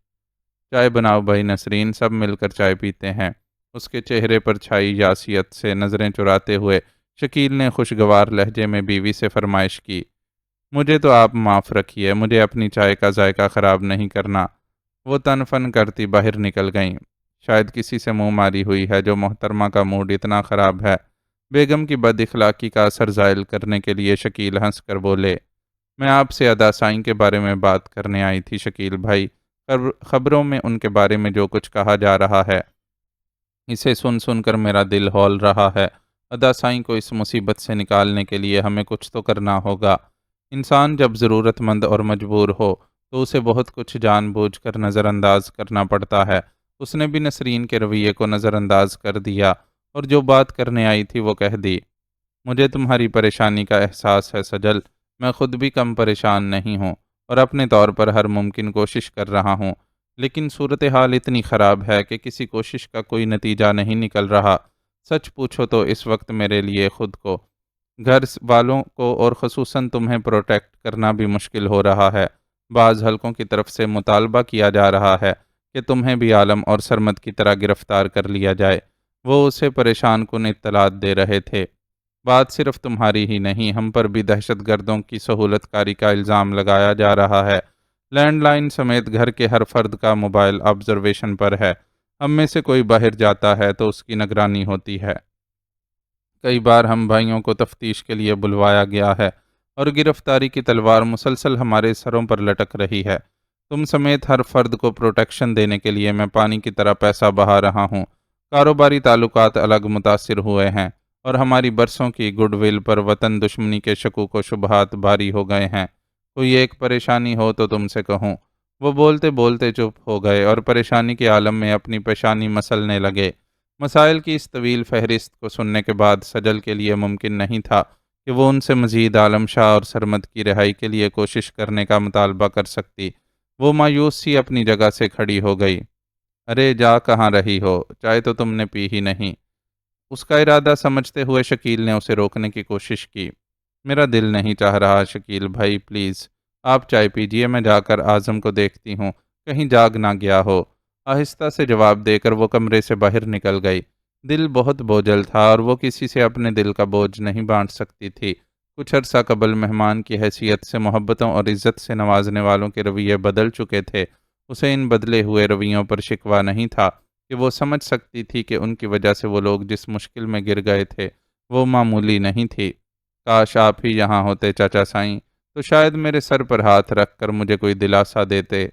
چائے بناؤ بھائی نسرین، سب مل کر چائے پیتے ہیں۔ اس کے چہرے پر چھائی یاسیت سے نظریں چراتے ہوئے شکیل نے خوشگوار لہجے میں بیوی سے فرمائش کی۔ مجھے تو آپ معاف رکھیے، مجھے اپنی چائے کا ذائقہ خراب نہیں کرنا۔ وہ تن فن کرتی باہر نکل گئیں۔ شاید کسی سے منہ ماری ہوئی ہے جو محترمہ کا موڈ اتنا خراب ہے۔ بیگم کی بد اخلاقی کا اثر زائل کرنے کے لیے شکیل ہنس کر بولے، میں آپ سے ادا سائیں کے بارے میں بات کرنے آئی تھی شکیل بھائی۔ خبروں میں ان کے بارے میں جو کچھ کہا جا رہا ہے، اسے سن سن کر میرا دل ہول رہا ہے۔ ادا سائیں کو اس مصیبت سے نکالنے کے لیے ہمیں کچھ تو کرنا ہوگا۔ انسان جب ضرورت مند اور مجبور ہو تو اسے بہت کچھ جان بوجھ کر نظر انداز کرنا پڑتا ہے۔ اس نے بھی نسرین کے رویے کو نظر انداز کر دیا اور جو بات کرنے آئی تھی وہ کہہ دی۔ مجھے تمہاری پریشانی کا احساس ہے سجل، میں خود بھی کم پریشان نہیں ہوں اور اپنے طور پر ہر ممکن کوشش کر رہا ہوں، لیکن صورتحال اتنی خراب ہے کہ کسی کوشش کا کوئی نتیجہ نہیں نکل رہا۔ سچ پوچھو تو اس وقت میرے لیے خود کو، گھر والوں کو اور خصوصاً تمہیں پروٹیکٹ کرنا بھی مشکل ہو رہا ہے۔ بعض حلقوں کی طرف سے مطالبہ کیا جا رہا ہے کہ تمہیں بھی عالم اور سرمد کی طرح گرفتار کر لیا جائے۔ وہ اسے پریشان کن اطلاعات دے رہے تھے۔ بات صرف تمہاری ہی نہیں، ہم پر بھی دہشت گردوں کی سہولت کاری کا الزام لگایا جا رہا ہے۔ لینڈ لائن سمیت گھر کے ہر فرد کا موبائل آبزرویشن پر ہے۔ ہم میں سے کوئی باہر جاتا ہے تو اس کی نگرانی ہوتی ہے۔ کئی بار ہم بھائیوں کو تفتیش کے لیے بلوایا گیا ہے اور گرفتاری کی تلوار مسلسل ہمارے سروں پر لٹک رہی ہے۔ تم سمیت ہر فرد کو پروٹیکشن دینے کے لیے میں پانی کی طرح پیسہ بہا رہا ہوں۔ کاروباری تعلقات الگ متاثر ہوئے ہیں اور ہماری برسوں کی گڈ ول پر وطن دشمنی کے شکوک و شبہات باری ہو گئے ہیں۔ کوئی ایک پریشانی ہو تو تم سے کہوں۔ وہ بولتے بولتے چپ ہو گئے اور پریشانی کے عالم میں اپنی پیشانی مسلنے لگے۔ مسائل کی اس طویل فہرست کو سننے کے بعد سجل کے لیے ممکن نہیں تھا کہ وہ ان سے مزید عالم شاہ اور سرمد کی رہائی کے لیے کوشش کرنے کا مطالبہ کر سکتی۔ وہ مایوس سی اپنی جگہ سے کھڑی ہو گئی۔ ارے جا کہاں رہی ہو، چائے تو تم نے پی ہی نہیں۔ اس کا ارادہ سمجھتے ہوئے شکیل نے اسے روکنے کی کوشش کی۔ میرا دل نہیں چاہ رہا شکیل بھائی، پلیز آپ چائے پیجیے، میں جا کر اعظم کو دیکھتی ہوں، کہیں جاگ نہ گیا ہو۔ آہستہ سے جواب دے کر وہ کمرے سے باہر نکل گئی۔ دل بہت بوجھل تھا اور وہ کسی سے اپنے دل کا بوجھ نہیں بانٹ سکتی تھی۔ کچھ عرصہ قبل مہمان کی حیثیت سے محبتوں اور عزت سے نوازنے والوں کے رویے بدل چکے تھے۔ اسے ان بدلے ہوئے رویوں پر شکوہ نہیں تھا کہ وہ سمجھ سکتی تھی کہ ان کی وجہ سے وہ لوگ جس مشکل میں گر گئے تھے وہ معمولی نہیں تھی۔ کاش آپ ہی یہاں ہوتے چاچا سائیں، تو شاید میرے سر پر ہاتھ رکھ کر مجھے کوئی دلاسا دیتے۔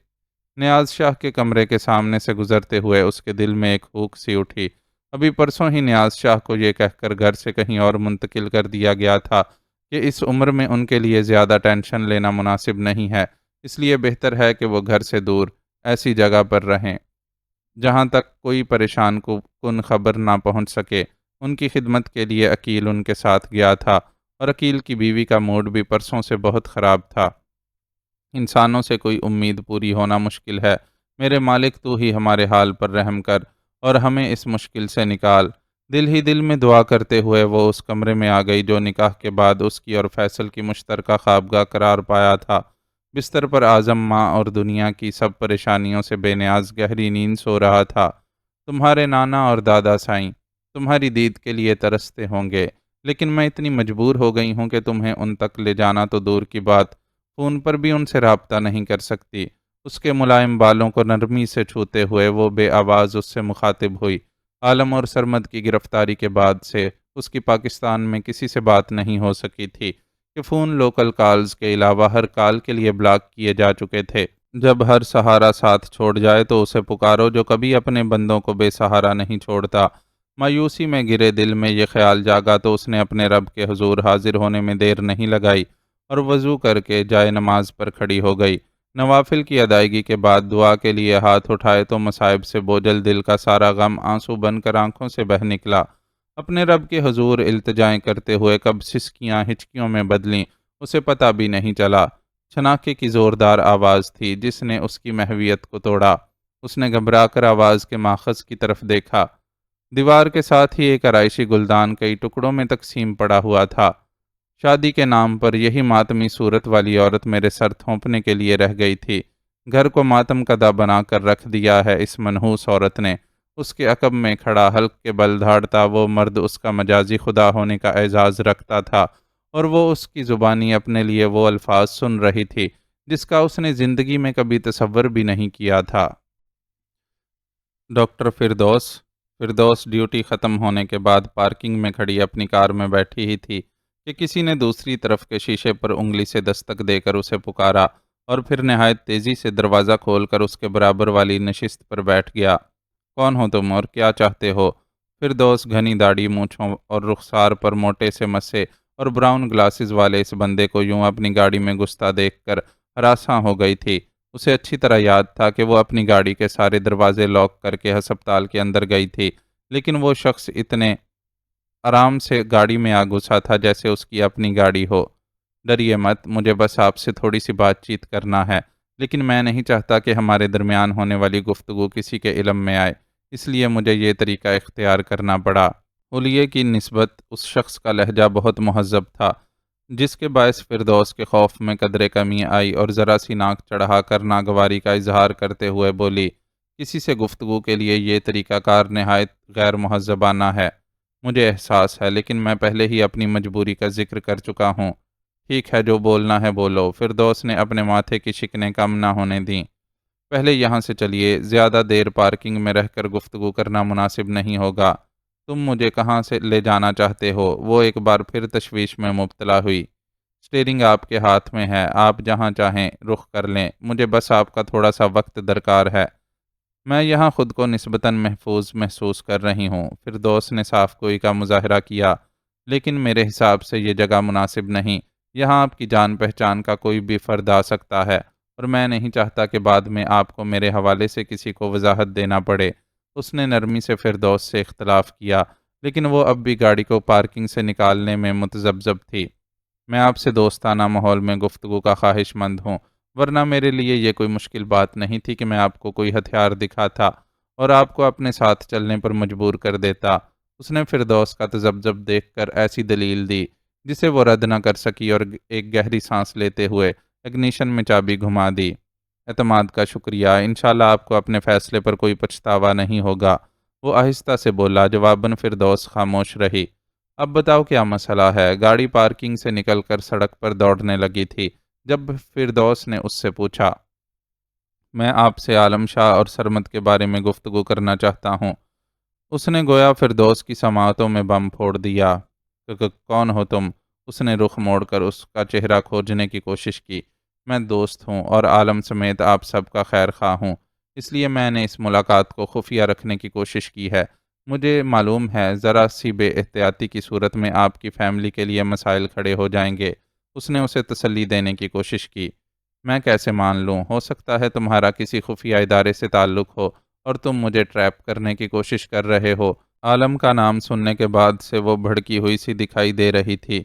نیاز شاہ کے کمرے کے سامنے سے گزرتے ہوئے اس کے دل میں ایک ہوک سی اٹھی۔ ابھی پرسوں ہی نیاز شاہ کو یہ کہہ کر گھر سے کہیں اور منتقل کر دیا گیا تھا کہ اس عمر میں ان کے لیے زیادہ ٹینشن لینا مناسب نہیں ہے، اس لیے بہتر ہے کہ وہ گھر سے دور ایسی جگہ پر رہیں جہاں تک کوئی پریشان کن خبر نہ پہنچ سکے۔ ان کی خدمت کے لیے عقیل ان کے ساتھ گیا تھا اور عقیل کی بیوی کا موڈ بھی پرسوں سے بہت خراب تھا۔ انسانوں سے کوئی امید پوری ہونا مشکل ہے، میرے مالک تو ہی ہمارے حال پر رحم کر اور ہمیں اس مشکل سے نکال۔ دل ہی دل میں دعا کرتے ہوئے وہ اس کمرے میں آ گئی جو نکاح کے بعد اس کی اور فیصل کی مشترکہ خوابگاہ قرار پایا تھا۔ بستر پر اعظم ماں اور دنیا کی سب پریشانیوں سے بے نیاز گہری نیند سو رہا تھا۔ تمہارے نانا اور دادا سائیں تمہاری دید کے لیے ترستے ہوں گے، لیکن میں اتنی مجبور ہو گئی ہوں کہ تمہیں ان تک لے جانا تو دور کی بات، فون پر بھی ان سے رابطہ نہیں کر سکتی۔ اس کے ملائم بالوں کو نرمی سے چھوتے ہوئے وہ بے آواز اس سے مخاطب ہوئی۔ عالم اور سرمد کی گرفتاری کے بعد سے اس کی پاکستان میں کسی سے بات نہیں ہو سکی تھی کہ فون لوکل کالز کے علاوہ ہر کال کے لیے بلاک کیے جا چکے تھے۔ جب ہر سہارا ساتھ چھوڑ جائے تو اسے پکارو جو کبھی اپنے بندوں کو بے سہارا نہیں چھوڑتا۔ مایوسی میں گرے دل میں یہ خیال جاگا تو اس نے اپنے رب کے حضور حاضر ہونے میں دیر نہیں لگائی اور وضو کر کے جائے نماز پر کھڑی ہو گئی۔ نوافل کی ادائیگی کے بعد دعا کے لیے ہاتھ اٹھائے تو مصائب سے بوجھل دل کا سارا غم آنسو بن کر آنکھوں سے بہہ نکلا۔ اپنے رب کے حضور التجائیں کرتے ہوئے کب سسکیاں ہچکیوں میں بدلیں اسے پتہ بھی نہیں چلا۔ چھناکے کی زوردار آواز تھی جس نے اس کی محویت کو توڑا۔ اس نے گھبرا کر آواز کے ماخذ کی طرف دیکھا۔ دیوار کے ساتھ ہی ایک آرائشی گلدان کئی ٹکڑوں میں تقسیم پڑا ہوا تھا۔ شادی کے نام پر یہی ماتمی صورت والی عورت میرے سر تھونپنے کے لیے رہ گئی تھی۔ گھر کو ماتم کدا بنا کر رکھ دیا ہے اس منحوس عورت نے۔ اس کے عقب میں کھڑا حلق کے بل دھاڑتا وہ مرد اس کا مجازی خدا ہونے کا اعزاز رکھتا تھا، اور وہ اس کی زبانی اپنے لیے وہ الفاظ سن رہی تھی جس کا اس نے زندگی میں کبھی تصور بھی نہیں کیا تھا۔ ڈاکٹر فردوس ڈیوٹی ختم ہونے کے بعد پارکنگ میں کھڑی اپنی کار میں بیٹھی ہی تھی کہ کسی نے دوسری طرف کے شیشے پر انگلی سے دستک دے کر اسے پکارا، اور پھر نہایت تیزی سے دروازہ کھول کر اس کے برابر والی نشست پر بیٹھ گیا۔ کون ہو تم اور کیا چاہتے ہو؟ فردوس گھنی داڑھی، مونچھوں اور رخسار پر موٹے سے مسے اور براؤن گلاسز والے اس بندے کو یوں اپنی گاڑی میں گھستا دیکھ کر ہراساں ہو گئی تھی۔ اسے اچھی طرح یاد تھا کہ وہ اپنی گاڑی کے سارے دروازے لاک کر کے ہسپتال کے اندر گئی تھی، لیکن وہ شخص اتنے آرام سے گاڑی میں آ گھسا تھا جیسے اس کی اپنی گاڑی ہو۔ ڈریے مت، مجھے بس آپ سے تھوڑی سی بات چیت کرنا ہے، لیکن میں نہیں چاہتا کہ ہمارے درمیان ہونے والی گفتگو کسی کے علم میں آئے، اس لیے مجھے یہ طریقہ اختیار کرنا پڑا۔ حلیے کی نسبت اس شخص کا لہجہ بہت مہذب تھا، جس کے باعث فردوس کے خوف میں قدرے کمی آئی اور ذرا سی ناک چڑھا کر ناگواری کا اظہار کرتے ہوئے بولی، کسی سے گفتگو کے لیے یہ طریقہ کار نہایت غیر مہذبانہ ہے۔ مجھے احساس ہے، لیکن میں پہلے ہی اپنی مجبوری کا ذکر کر چکا ہوں۔ ٹھیک ہے، جو بولنا ہے بولو۔ فردوس نے اپنے ماتھے کی شکنیں کم نہ ہونے دیں۔ پہلے یہاں سے چلیے، زیادہ دیر پارکنگ میں رہ کر گفتگو کرنا مناسب نہیں ہوگا۔ تم مجھے کہاں سے لے جانا چاہتے ہو؟ وہ ایک بار پھر تشویش میں مبتلا ہوئی۔ اسٹیئرنگ آپ کے ہاتھ میں ہے، آپ جہاں چاہیں رخ کر لیں، مجھے بس آپ کا تھوڑا سا وقت درکار ہے۔ میں یہاں خود کو نسبتاً محفوظ محسوس کر رہی ہوں۔ فردوس نے صاف گوئی کا مظاہرہ کیا، لیکن میرے حساب سے یہ جگہ مناسب نہیں۔ یہاں آپ کی جان پہچان کا کوئی بھی فرد آ سکتا ہے، اور میں نہیں چاہتا کہ بعد میں آپ کو میرے حوالے سے کسی کو وضاحت دینا پڑے۔ اس نے نرمی سے فردوس سے اختلاف کیا، لیکن وہ اب بھی گاڑی کو پارکنگ سے نکالنے میں متذبذب تھی۔ میں آپ سے دوستانہ ماحول میں گفتگو کا خواہش مند ہوں، ورنہ میرے لیے یہ کوئی مشکل بات نہیں تھی کہ میں آپ کو کوئی ہتھیار دکھاتا اور آپ کو اپنے ساتھ چلنے پر مجبور کر دیتا۔ اس نے فردوس کا تذبذب دیکھ کر ایسی دلیل دی جسے وہ رد نہ کر سکی، اور ایک گہری سانس لیتے ہوئے اگنیشن میں چابی گھما دی۔ اعتماد کا شکریہ، انشاءاللہ آپ کو اپنے فیصلے پر کوئی پچھتاوا نہیں ہوگا، وہ آہستہ سے بولا۔ جواباً فردوس خاموش رہی۔ اب بتاؤ کیا مسئلہ ہے؟ گاڑی پارکنگ سے نکل کر سڑک پر دوڑنے لگی تھی جب فردوس نے اس سے پوچھا، میں آپ سے عالم شاہ اور سرمد کے بارے میں گفتگو کرنا چاہتا ہوں۔ اس نے گویا فردوس کی سماعتوں میں بم پھوڑ دیا۔ کون ہو تم؟ اس نے رخ موڑ کر اس کا چہرہ کھوجنے کی کوشش کی۔ میں دوست ہوں اور عالم سمیت آپ سب کا خیر خواہ ہوں، اس لیے میں نے اس ملاقات کو خفیہ رکھنے کی کوشش کی ہے۔ مجھے معلوم ہے ذرا سی بے احتیاطی کی صورت میں آپ کی فیملی کے لیے مسائل کھڑے ہو جائیں گے۔ اس نے اسے تسلی دینے کی کوشش کی۔ میں کیسے مان لوں؟ ہو سکتا ہے تمہارا کسی خفیہ ادارے سے تعلق ہو اور تم مجھے ٹریپ کرنے کی کوشش کر رہے ہو۔ عالم کا نام سننے کے بعد سے وہ بھڑکی ہوئی سی دکھائی دے رہی تھی۔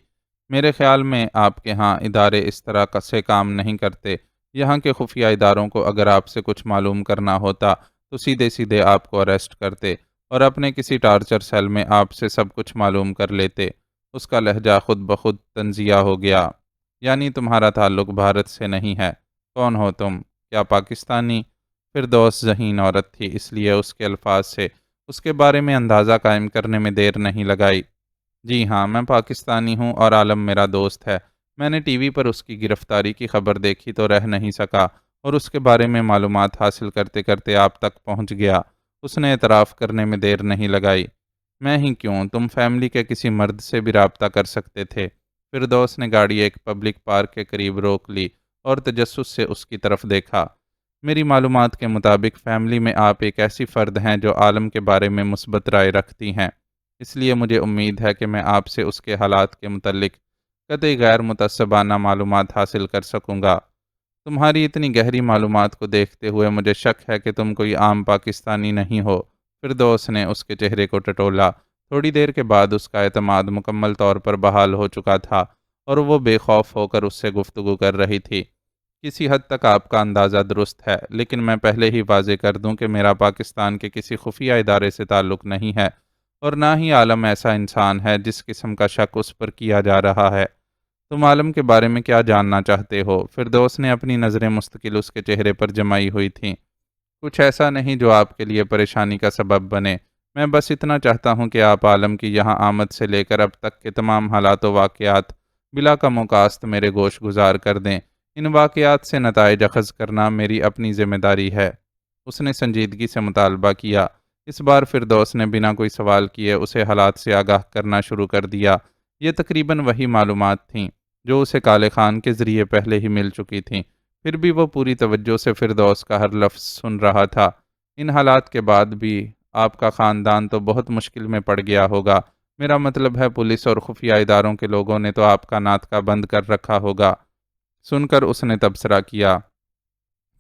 میرے خیال میں آپ کے ہاں ادارے اس طرح سے کام نہیں کرتے۔ یہاں کے خفیہ اداروں کو اگر آپ سے کچھ معلوم کرنا ہوتا تو سیدھے سیدھے آپ کو اریسٹ کرتے اور اپنے کسی ٹارچر سیل میں آپ سے سب کچھ معلوم کر لیتے۔ اس کا لہجہ خود بخود تنزیہ ہو گیا۔ یعنی تمہارا تعلق بھارت سے نہیں ہے؟ کون ہو تم؟ کیا پاکستانی؟ فردوس ذہین عورت تھی، اس لیے اس کے الفاظ سے اس کے بارے میں اندازہ قائم کرنے میں دیر نہیں لگائی۔ جی ہاں، میں پاکستانی ہوں اور عالم میرا دوست ہے۔ میں نے ٹی وی پر اس کی گرفتاری کی خبر دیکھی تو رہ نہیں سکا اور اس کے بارے میں معلومات حاصل کرتے کرتے آپ تک پہنچ گیا۔ اس نے اعتراف کرنے میں دیر نہیں لگائی۔ میں ہی کیوں، تم فیملی کے کسی مرد سے بھی رابطہ کر سکتے تھے۔ فردوس نے گاڑی ایک پبلک پارک کے قریب روک لی اور تجسس سے اس کی طرف دیکھا۔ میری معلومات کے مطابق فیملی میں آپ ایک ایسی فرد ہیں جو عالم کے بارے میں مثبت رائے رکھتی ہیں، اس لیے مجھے امید ہے کہ میں آپ سے اس کے حالات کے متعلق قطعی غیر متعصبانہ معلومات حاصل کر سکوں گا۔ تمہاری اتنی گہری معلومات کو دیکھتے ہوئے مجھے شک ہے کہ تم کوئی عام پاکستانی نہیں ہو۔ فردوس نے اس کے چہرے کو ٹٹولا۔ تھوڑی دیر کے بعد اس کا اعتماد مکمل طور پر بحال ہو چکا تھا اور وہ بے خوف ہو کر اس سے گفتگو کر رہی تھی۔ کسی حد تک آپ کا اندازہ درست ہے، لیکن میں پہلے ہی واضح کر دوں کہ میرا پاکستان کے کسی خفیہ ادارے سے تعلق نہیں ہے، اور نہ ہی عالم ایسا انسان ہے جس قسم کا شک اس پر کیا جا رہا ہے۔ تم عالم کے بارے میں کیا جاننا چاہتے ہو؟ فردوس نے اپنی نظریں مستقل اس کے چہرے پر جمائی ہوئی تھیں۔ کچھ ایسا نہیں جو آپ کے لیے پریشانی کا سبب بنے۔ میں بس اتنا چاہتا ہوں کہ آپ عالم کی یہاں آمد سے لے کر اب تک کے تمام حالات و واقعات بلا کم و کاست میرے گوش گزار کر دیں۔ ان واقعات سے نتائج اخذ کرنا میری اپنی ذمہ داری ہے۔ اس نے سنجیدگی سے مطالبہ کیا۔ اس بار فردوس نے بنا کوئی سوال کیے اسے حالات سے آگاہ کرنا شروع کر دیا۔ یہ تقریباً وہی معلومات تھیں جو اسے کالے خان کے ذریعے پہلے ہی مل چکی تھیں، پھر بھی وہ پوری توجہ سے فردوس کا ہر لفظ سن رہا تھا۔ ان حالات کے بعد بھی آپ کا خاندان تو بہت مشکل میں پڑ گیا ہوگا۔ میرا مطلب ہے پولیس اور خفیہ اداروں کے لوگوں نے تو آپ کا ناطقہ بند کر رکھا ہوگا۔ سن کر اس نے تبصرہ کیا،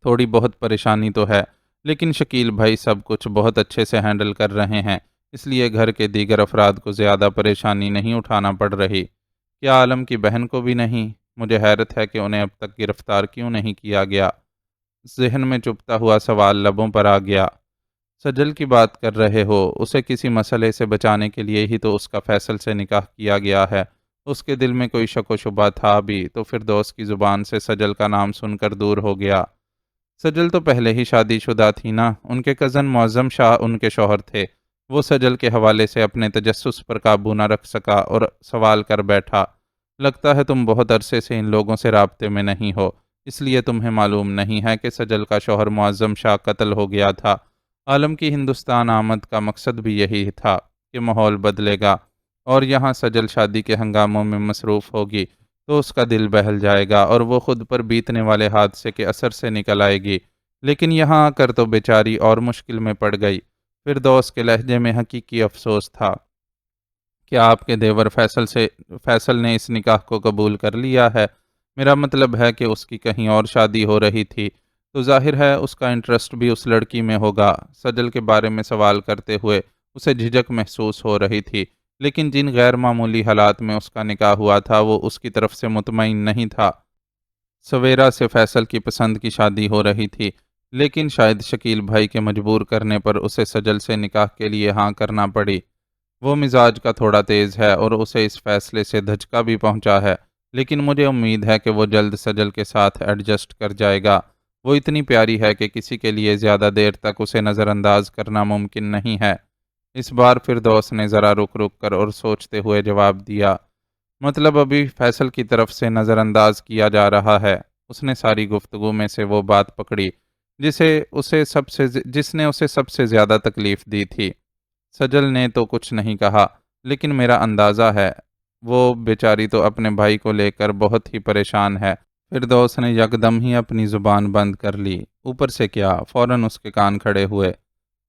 تھوڑی بہت پریشانی تو ہے، لیکن شکیل بھائی سب کچھ بہت اچھے سے ہینڈل کر رہے ہیں، اس لیے گھر کے دیگر افراد کو زیادہ پریشانی نہیں اٹھانا پڑ رہی۔ کیا عالم کی بہن کو بھی نہیں؟ مجھے حیرت ہے کہ انہیں اب تک گرفتار کیوں نہیں کیا گیا؟ ذہن میں چپتا ہوا سوال لبوں پر آ گیا۔ سجل کی بات کر رہے ہو؟ اسے کسی مسئلے سے بچانے کے لیے ہی تو اس کا فیصل سے نکاح کیا گیا ہے۔ اس کے دل میں کوئی شک و شبہ تھا بھی تو فردوس کی زبان سے سجل کا نام سن کر دور ہو گیا۔ سجل تو پہلے ہی شادی شدہ تھی نا، ان کے کزن معظم شاہ ان کے شوہر تھے۔ وہ سجل کے حوالے سے اپنے تجسس پر قابو نہ رکھ سکا اور سوال کر بیٹھا، لگتا ہے تم بہت عرصے سے ان لوگوں سے رابطے میں نہیں ہو، اس لیے تمہیں معلوم نہیں ہے کہ سجل کا شوہر معظم شاہ قتل ہو گیا تھا۔ عالم کی ہندوستان آمد کا مقصد بھی یہی تھا کہ ماحول بدلے گا، اور یہاں سجل شادی کے ہنگاموں میں مصروف ہوگی تو اس کا دل بہل جائے گا اور وہ خود پر بیتنے والے حادثے کے اثر سے نکل آئے گی، لیکن یہاں آ کر تو بیچاری اور مشکل میں پڑ گئی۔ فردوس کے لہجے میں حقیقی افسوس تھا۔ کیا آپ کے دیور فیصل نے اس نکاح کو قبول کر لیا ہے؟ میرا مطلب ہے کہ اس کی کہیں اور شادی ہو رہی تھی تو ظاہر ہے اس کا انٹرسٹ بھی اس لڑکی میں ہوگا۔ سجل کے بارے میں سوال کرتے ہوئے اسے جھجک محسوس ہو رہی تھی، لیکن جن غیر معمولی حالات میں اس کا نکاح ہوا تھا وہ اس کی طرف سے مطمئن نہیں تھا۔ سویرا سے فیصل کی پسند کی شادی ہو رہی تھی، لیکن شاید شکیل بھائی کے مجبور کرنے پر اسے سجل سے نکاح کے لیے ہاں کرنا پڑی۔ وہ مزاج کا تھوڑا تیز ہے اور اسے اس فیصلے سے دھچکا بھی پہنچا ہے، لیکن مجھے امید ہے کہ وہ جلد سجل کے ساتھ ایڈجسٹ کر جائے گا۔ وہ اتنی پیاری ہے کہ کسی کے لیے زیادہ دیر تک اسے نظر انداز کرنا ممکن نہیں ہے۔ اس بار فردوس نے ذرا رک کر اور سوچتے ہوئے جواب دیا، مطلب ابھی فیصل کی طرف سے نظر انداز کیا جا رہا ہے؟ اس نے ساری گفتگو میں سے وہ بات پکڑی جس نے اسے سب سے زیادہ تکلیف دی تھی۔ سجل نے تو کچھ نہیں کہا، لیکن میرا اندازہ ہے وہ بیچاری تو اپنے بھائی کو لے کر بہت ہی پریشان ہے۔ فردوس نے یکدم ہی اپنی زبان بند کر لی۔ اوپر سے کیا؟ فوراً اس کے کان کھڑے ہوئے۔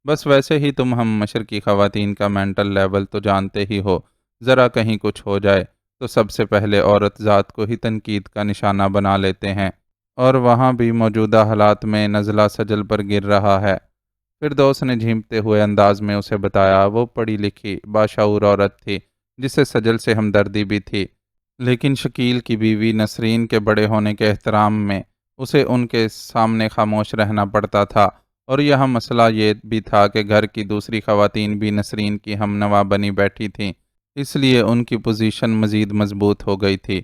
بس ویسے ہی تم ہم مشرقی خواتین کا مینٹل لیول تو جانتے ہی ہو، ذرا کہیں کچھ ہو جائے تو سب سے پہلے عورت ذات کو ہی تنقید کا نشانہ بنا لیتے ہیں، اور وہاں بھی موجودہ حالات میں نزلہ سجل پر گر رہا ہے۔ فردوس نے جھیمتے ہوئے انداز میں اسے بتایا، وہ پڑھی لکھی باشعور عورت تھی جسے سجل سے ہمدردی بھی تھی، لیکن شکیل کی بیوی نسرین کے بڑے ہونے کے احترام میں اسے ان کے سامنے خاموش رہنا پڑتا تھا، اور یہاں مسئلہ یہ بھی تھا کہ گھر کی دوسری خواتین بھی نسرین کی ہم نوا بنی بیٹھی تھیں، اس لیے ان کی پوزیشن مزید مضبوط ہو گئی تھی۔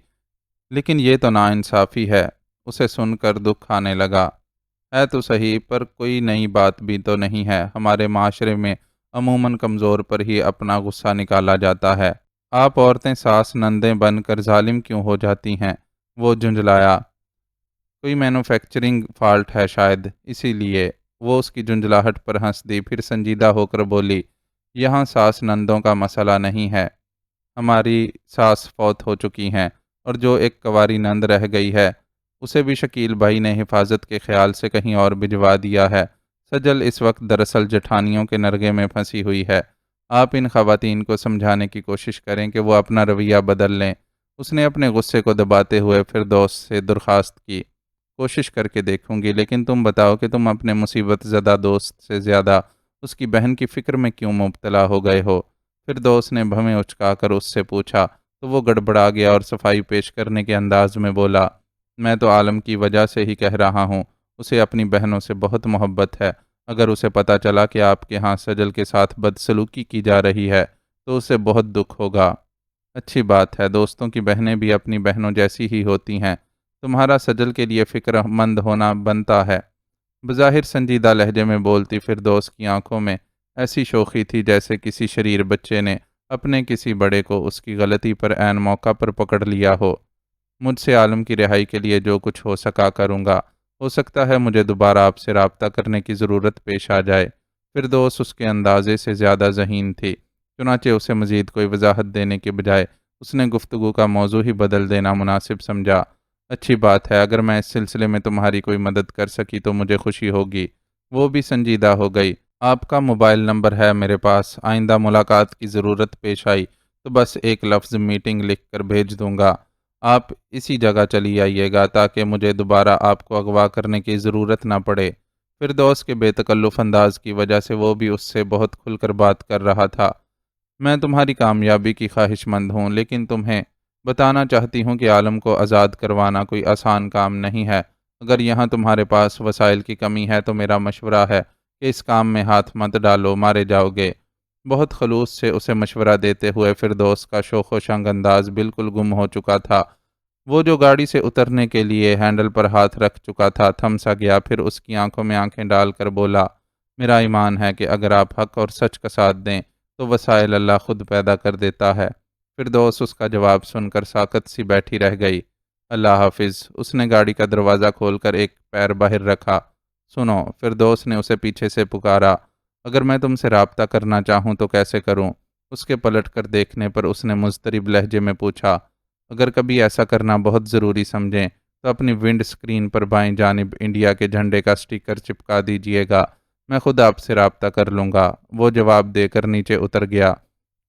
لیکن یہ تو ناانصافی ہے، اسے سن کر دکھ آنے لگا۔ ہے تو صحیح، پر کوئی نئی بات بھی تو نہیں ہے۔ ہمارے معاشرے میں عموماً کمزور پر ہی اپنا غصہ نکالا جاتا ہے۔ آپ عورتیں ساس نندیں بن کر ظالم کیوں ہو جاتی ہیں؟ وہ جھنجھلایا۔ کوئی مینوفیکچرنگ فالٹ ہے شاید، اسی لیے۔ وہ اس کی جھنجھلاہٹ پر ہنس دی، پھر سنجیدہ ہو کر بولی، یہاں ساس نندوں کا مسئلہ نہیں ہے، ہماری ساس فوت ہو چکی ہیں، اور جو ایک کنواری نند رہ گئی ہے اسے بھی شکیل بھائی نے حفاظت کے خیال سے کہیں اور بھجوا دیا ہے۔ سجل اس وقت دراصل جٹھانیوں کے نرغے میں پھنسی ہوئی ہے۔ آپ ان خواتین کو سمجھانے کی کوشش کریں کہ وہ اپنا رویہ بدل لیں۔ اس نے اپنے غصے کو دباتے ہوئے فردوس سے درخواست کی، کوشش کر کے دیکھوں گی، لیکن تم بتاؤ کہ تم اپنے مصیبت زدہ دوست سے زیادہ اس کی بہن کی فکر میں کیوں مبتلا ہو گئے ہو؟ فردوس نے بھویں اچکا کر اس سے پوچھا تو وہ گڑبڑا گیا اور صفائی پیش کرنے کے انداز میں بولا، میں تو عالم کی وجہ سے ہی کہہ رہا ہوں، اسے اپنی بہنوں سے بہت محبت ہے۔ اگر اسے پتہ چلا کہ آپ کے ہاں سجل کے ساتھ بدسلوکی کی جا رہی ہے تو اسے بہت دکھ ہوگا۔ اچھی بات ہے، دوستوں کی بہنیں بھی اپنی بہنوں جیسی ہی ہوتی ہیں۔ تمہارا سجل کے لیے فکر مند ہونا بنتا ہے۔ بظاہر سنجیدہ لہجے میں بولتی فردوس کی آنکھوں میں ایسی شوخی تھی جیسے کسی شریر بچے نے اپنے کسی بڑے کو اس کی غلطی پر عین موقع پر پکڑ لیا ہو۔ مجھ سے عالم کی رہائی کے لیے جو کچھ ہو سکا کروں گا۔ ہو سکتا ہے مجھے دوبارہ آپ سے رابطہ کرنے کی ضرورت پیش آ جائے۔ فردوس اس کے اندازے سے زیادہ ذہین تھی، چنانچہ اسے مزید کوئی وضاحت دینے کے بجائے اس نے گفتگو کا موضوع ہی بدل دینا مناسب سمجھا۔ اچھی بات ہے، اگر میں اس سلسلے میں تمہاری کوئی مدد کر سکی تو مجھے خوشی ہوگی۔ وہ بھی سنجیدہ ہو گئی۔ آپ کا موبائل نمبر ہے میرے پاس، آئندہ ملاقات کی ضرورت پیش آئی تو بس ایک لفظ میٹنگ لکھ کر بھیج دوں گا۔ آپ اسی جگہ چلی آئیے گا تاکہ مجھے دوبارہ آپ کو اغوا کرنے کی ضرورت نہ پڑے۔ فردوس کے بے تکلف انداز کی وجہ سے وہ بھی اس سے بہت کھل کر بات کر رہا تھا۔ میں تمہاری کامیابی کی خواہش مند ہوں، لیکن تمہیں بتانا چاہتی ہوں کہ عالم کو آزاد کروانا کوئی آسان کام نہیں ہے۔ اگر یہاں تمہارے پاس وسائل کی کمی ہے تو میرا مشورہ ہے کہ اس کام میں ہاتھ مت ڈالو، مارے جاؤ گے۔ بہت خلوص سے اسے مشورہ دیتے ہوئے فردوس کا شوخ و شنگ انداز بالکل گم ہو چکا تھا۔ وہ جو گاڑی سے اترنے کے لیے ہینڈل پر ہاتھ رکھ چکا تھا تھم سا گیا، پھر اس کی آنکھوں میں آنکھیں ڈال کر بولا، میرا ایمان ہے کہ اگر آپ حق اور سچ کا ساتھ دیں تو وسائل اللہ خود پیدا کر دیتا ہے۔ فردوس اس کا جواب سن کر ساکت سی بیٹھی رہ گئی۔ اللہ حافظ۔ اس نے گاڑی کا دروازہ کھول کر ایک پیر باہر رکھا۔ سنو، فردوس نے اسے پیچھے سے پکارا، اگر میں تم سے رابطہ کرنا چاہوں تو کیسے کروں؟ اس کے پلٹ کر دیکھنے پر اس نے مضطرب لہجے میں پوچھا، اگر کبھی ایسا کرنا بہت ضروری سمجھیں تو اپنی ونڈ سکرین پر بائیں جانب انڈیا کے جھنڈے کا سٹیکر چپکا دیجئے گا، میں خود آپ سے رابطہ کر لوں گا۔ وہ جواب دے کر نیچے اتر گیا۔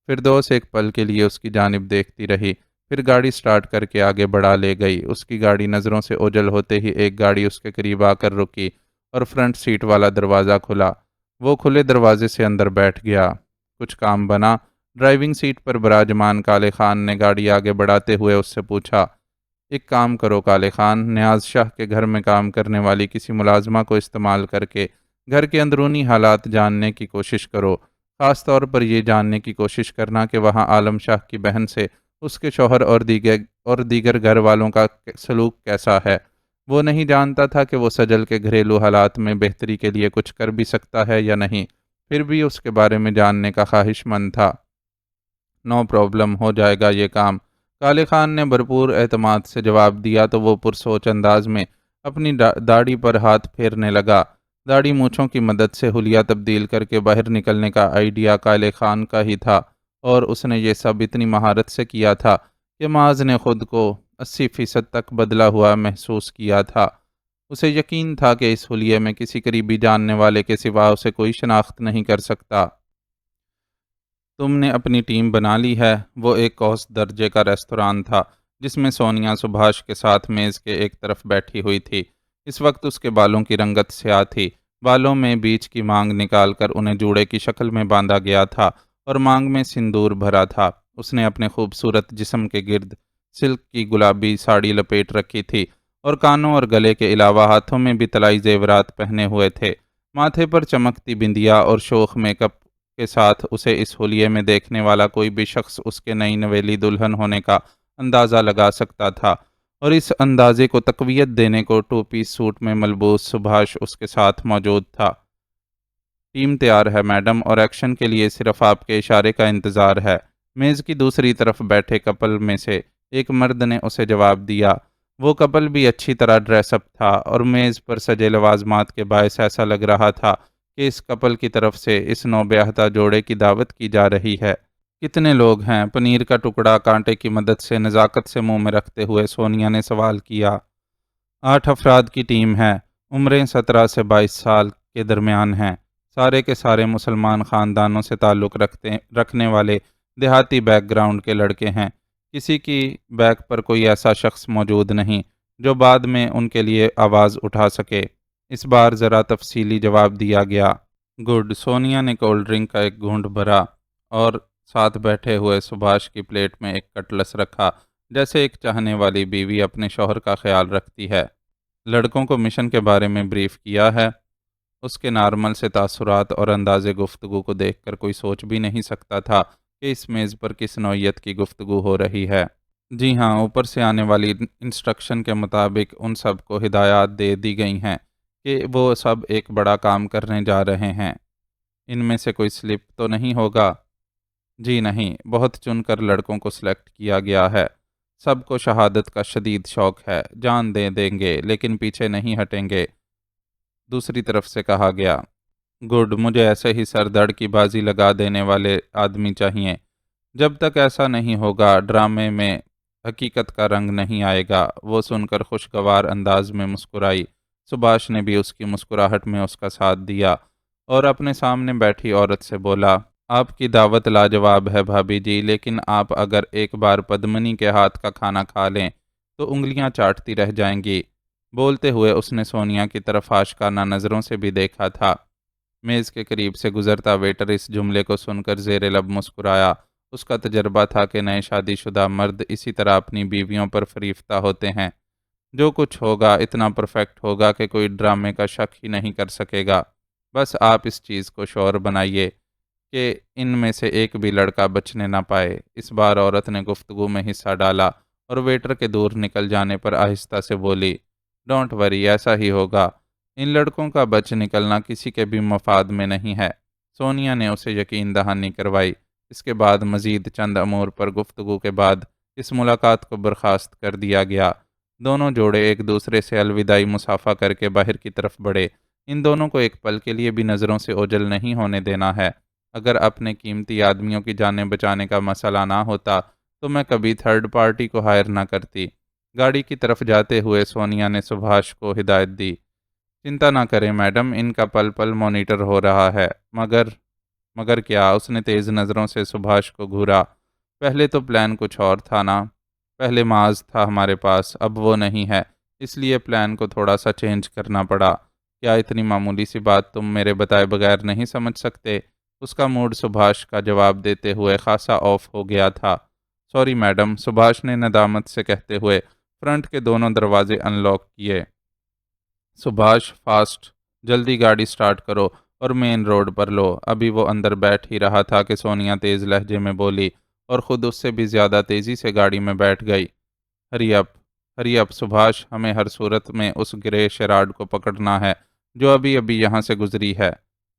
فردوس ایک پل کے لیے اس کی جانب دیکھتی رہی، پھر گاڑی سٹارٹ کر کے آگے بڑھا لے گئی۔ اس کی گاڑی نظروں سے اوجھل ہوتے ہی ایک گاڑی اس کے قریب آ کر رکی اور فرنٹ سیٹ والا دروازہ کھلا۔ وہ کھلے دروازے سے اندر بیٹھ گیا۔ کچھ کام بنا؟ ڈرائیونگ سیٹ پر براجمان کالے خان نے گاڑی آگے بڑھاتے ہوئے اس سے پوچھا۔ ایک کام کرو کالے خان، نیاز شاہ کے گھر میں کام کرنے والی کسی ملازمہ کو استعمال کر کے گھر کے اندرونی حالات جاننے کی کوشش کرو۔ خاص طور پر یہ جاننے کی کوشش کرنا کہ وہاں عالم شاہ کی بہن سے اس کے شوہر اور دیگر گھر والوں کا سلوک کیسا ہے۔ وہ نہیں جانتا تھا کہ وہ سجل کے گھریلو حالات میں بہتری کے لیے کچھ کر بھی سکتا ہے یا نہیں، پھر بھی اس کے بارے میں جاننے کا خواہش مند تھا۔ نو پرابلم، ہو جائے گا یہ کام، کالے خان نے بھرپور اعتماد سے جواب دیا تو وہ پرسوچ انداز میں اپنی داڑھی پر ہاتھ پھیرنے لگا۔ داڑھی مونچھوں کی مدد سے حلیہ تبدیل کر کے باہر نکلنے کا آئیڈیا کالے خان کا ہی تھا، اور اس نے یہ سب اتنی مہارت سے کیا تھا کہ معاذ نے خود کو 80% تک بدلا ہوا محسوس کیا تھا۔ اسے یقین تھا کہ اس حلیے میں کسی قریبی جاننے والے کے سوا اسے کوئی شناخت نہیں کر سکتا۔ تم نے اپنی ٹیم بنا لی ہے؟ وہ ایک اوسط درجے کا ریستوران تھا جس میں سونیا سبھاش کے ساتھ میز کے ایک طرف بیٹھی ہوئی تھی۔ اس وقت اس کے بالوں کی رنگت سیاہ تھی، بالوں میں بیچ کی مانگ نکال کر انہیں جوڑے کی شکل میں باندھا گیا تھا اور مانگ میں سندور بھرا تھا۔ اس نے اپنے خوبصورت جسم کے گرد سلک کی گلابی ساڑی لپیٹ رکھی تھی اور کانوں اور گلے کے علاوہ ہاتھوں میں بھی طلائی زیورات پہنے ہوئے تھے۔ ماتھے پر چمکتی بندیا اور شوخ میک اپ کے ساتھ اسے اس حلیے میں دیکھنے والا کوئی بھی شخص اس کے نئی نویلی دلہن ہونے کا اندازہ لگا سکتا تھا، اور اس اندازے کو تقویت دینے کو 2 پیس سوٹ میں ملبوس سبھاش اس کے ساتھ موجود تھا۔ ٹیم تیار ہے میڈم، اور ایکشن کے لیے صرف آپ کے اشارے کا انتظار ہے، میز کی دوسری طرف بیٹھے کپل میں سے ایک مرد نے اسے جواب دیا۔ وہ کپل بھی اچھی طرح ڈریس اپ تھا اور میز پر سجے لوازمات کے باعث ایسا لگ رہا تھا کہ اس کپل کی طرف سے اس نوبیاہتا جوڑے کی دعوت کی جا رہی ہے۔ کتنے لوگ ہیں؟ پنیر کا ٹکڑا کانٹے کی مدد سے نزاکت سے منہ میں رکھتے ہوئے سونیا نے سوال کیا۔ 8 افراد کی ٹیم ہے، عمریں 17 سے 22 سال کے درمیان ہیں، سارے کے سارے مسلمان خاندانوں سے تعلق رکھنے والے دیہاتی بیک گراؤنڈ کے لڑکے ہیں۔ کسی کی بیک پر کوئی ایسا شخص موجود نہیں جو بعد میں ان کے لیے آواز اٹھا سکے۔ اس بار ذرا تفصیلی جواب دیا گیا۔ گڈ۔ سونیا نے کولڈ ڈرنک کا ایک گھونٹ بھرا اور ساتھ بیٹھے ہوئے سبھاش کی پلیٹ میں ایک کٹلس رکھا۔ جیسے ایک چاہنے والی بیوی اپنے شوہر کا خیال رکھتی ہے۔ لڑکوں کو مشن کے بارے میں بریف کیا ہے۔ اس کے نارمل سے تاثرات اور انداز گفتگو کو دیکھ کر کوئی سوچ بھی نہیں سکتا تھا کہ اس میز پر کس نوعیت کی گفتگو ہو رہی ہے۔ جی ہاں، اوپر سے آنے والی انسٹرکشن کے مطابق ان سب کو ہدایات دے دی گئی ہیں کہ وہ سب ایک بڑا کام کرنے جا رہے ہیں۔ ان میں سے کوئی سلپ تو نہیں ہوگا؟ جی نہیں، بہت چن کر لڑکوں کو سلیکٹ کیا گیا ہے۔ سب کو شہادت کا شدید شوق ہے، جان دے دیں گے لیکن پیچھے نہیں ہٹیں گے، دوسری طرف سے کہا گیا۔ گڈ، مجھے ایسے ہی سر دڑ کی بازی لگا دینے والے آدمی چاہیے۔ جب تک ایسا نہیں ہوگا ڈرامے میں حقیقت کا رنگ نہیں آئے گا۔ وہ سن کر خوشگوار انداز میں مسکرائی۔ سبھاش نے بھی اس کی مسکراہٹ میں اس کا ساتھ دیا اور اپنے سامنے بیٹھی عورت سے بولا، آپ کی دعوت لاجواب ہے بھابھی جی، لیکن آپ اگر ایک بار پدمنی کے ہاتھ کا کھانا کھا لیں تو انگلیاں چاٹتی رہ جائیں گی۔ بولتے ہوئے اس نے سونیا کی طرف آشکانہ نظروں سے بھی دیکھا تھا۔ میز کے قریب سے گزرتا ویٹر اس جملے کو سن کر زیر لب مسکرایا۔ اس کا تجربہ تھا کہ نئے شادی شدہ مرد اسی طرح اپنی بیویوں پر فریفتہ ہوتے ہیں۔ جو کچھ ہوگا اتنا پرفیکٹ ہوگا کہ کوئی ڈرامے کا شک ہی نہیں کر سکے گا۔ بس آپ اس چیز کو شور بنائیے کہ ان میں سے ایک بھی لڑکا بچنے نہ پائے۔ اس بار عورت نے گفتگو میں حصہ ڈالا اور ویٹر کے دور نکل جانے پر آہستہ سے بولی، ڈونٹ وری، ایسا ہی ہوگا۔ ان لڑکوں کا بچ نکلنا کسی کے بھی مفاد میں نہیں ہے۔ سونیا نے اسے یقین دہانی کروائی۔ اس کے بعد مزید چند امور پر گفتگو کے بعد اس ملاقات کو برخاست کر دیا گیا۔ دونوں جوڑے ایک دوسرے سے الوداعی مصافحہ کر کے باہر کی طرف بڑھے۔ ان دونوں کو ایک پل کے لیے بھی نظروں سے اوجھل نہیں ہونے دینا ہے۔ اگر اپنے قیمتی آدمیوں کی جانیں بچانے کا مسئلہ نہ ہوتا تو میں کبھی تھرڈ پارٹی کو ہائر نہ کرتی۔ گاڑی کی طرف جاتے ہوئے سونیا نے سبھاش کو ہدایت دی، چنتا نہ کریں میڈم، ان کا پل پل مانیٹر ہو رہا ہے۔ مگر کیا؟ اس نے تیز نظروں سے سبھاش کو گھورا۔ پہلے تو پلان کچھ اور تھا نا؟ پہلے معاذ تھا ہمارے پاس، اب وہ نہیں ہے، اس لیے پلان کو تھوڑا سا چینج کرنا پڑا۔ کیا اتنی معمولی سی بات تم میرے بتائے بغیر نہیں سمجھ سکتے؟ اس کا موڈ سبھاش کا جواب دیتے ہوئے خاصا آف ہو گیا تھا۔ سوری میڈم، سبھاش نے ندامت سے کہتے ہوئے فرنٹ کے دونوں دروازے ان لاک کیے۔ سبھاش، فاسٹ، جلدی گاڑی سٹارٹ کرو اور مین روڈ پر لو۔ ابھی وہ اندر بیٹھ ہی رہا تھا کہ سونیا تیز لہجے میں بولی اور خود اس سے بھی زیادہ تیزی سے گاڑی میں بیٹھ گئی۔ ہری اپ سبھاش، ہمیں ہر صورت میں اس گرے شیراڈ کو پکڑنا ہے جو ابھی ابھی یہاں سے گزری ہے۔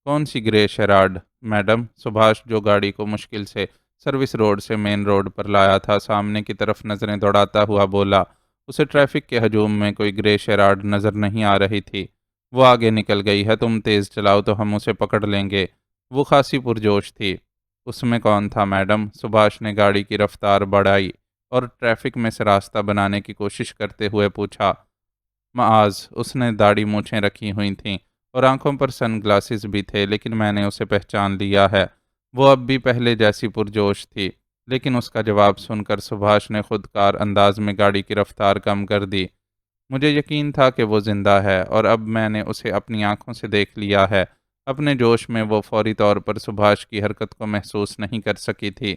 کون سی گرے شیراڈ میڈم؟ سبھاش، جو گاڑی کو مشکل سے سروس روڈ سے مین روڈ پر لایا تھا، سامنے کی طرف نظریں دوڑاتا ہوا بولا۔ اسے ٹریفک کے ہجوم میں کوئی گرے شیراڈ نظر نہیں آ رہی تھی۔ وہ آگے نکل گئی ہے، تم تیز چلاؤ تو ہم اسے پکڑ لیں گے۔ وہ خاصی پرجوش تھی۔ اس میں کون تھا میڈم؟ سبھاش نے گاڑی کی رفتار بڑھائی اور ٹریفک میں سے راستہ بنانے کی کوشش کرتے ہوئے پوچھا۔ معاذ، اس نے داڑھی مونچھیں رکھی ہوئی تھیں اور آنکھوں پر سن گلاسز بھی تھے، لیکن میں نے اسے پہچان لیا ہے۔ وہ اب بھی پہلے جیسی پرجوش تھی، لیکن اس کا جواب سن کر سبھاش نے خود کار انداز میں گاڑی کی رفتار کم کر دی۔ مجھے یقین تھا کہ وہ زندہ ہے اور اب میں نے اسے اپنی آنکھوں سے دیکھ لیا ہے۔ اپنے جوش میں وہ فوری طور پر سبھاش کی حرکت کو محسوس نہیں کر سکی تھی۔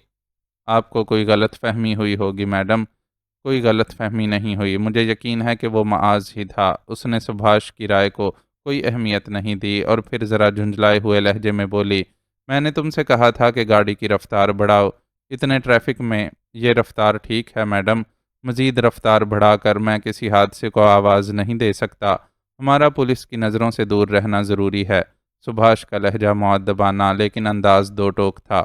آپ کو کوئی غلط فہمی ہوئی ہوگی میڈم۔ کوئی غلط فہمی نہیں ہوئی، مجھے یقین ہے کہ وہ معاذ ہی تھا۔ اس نے سبھاش کی رائے کو کوئی اہمیت نہیں دی اور پھر ذرا جھنجھلائے ہوئے لہجے میں بولی، میں نے تم سے کہا تھا کہ گاڑی کی رفتار بڑھاؤ۔ اتنے ٹریفک میں یہ رفتار ٹھیک ہے میڈم؟ مزید رفتار بڑھا کر میں کسی حادثے کو آواز نہیں دے سکتا۔ ہمارا پولیس کی نظروں سے دور رہنا ضروری ہے۔ سبھاش کا لہجہ مؤدبانہ لیکن انداز دو ٹوک تھا۔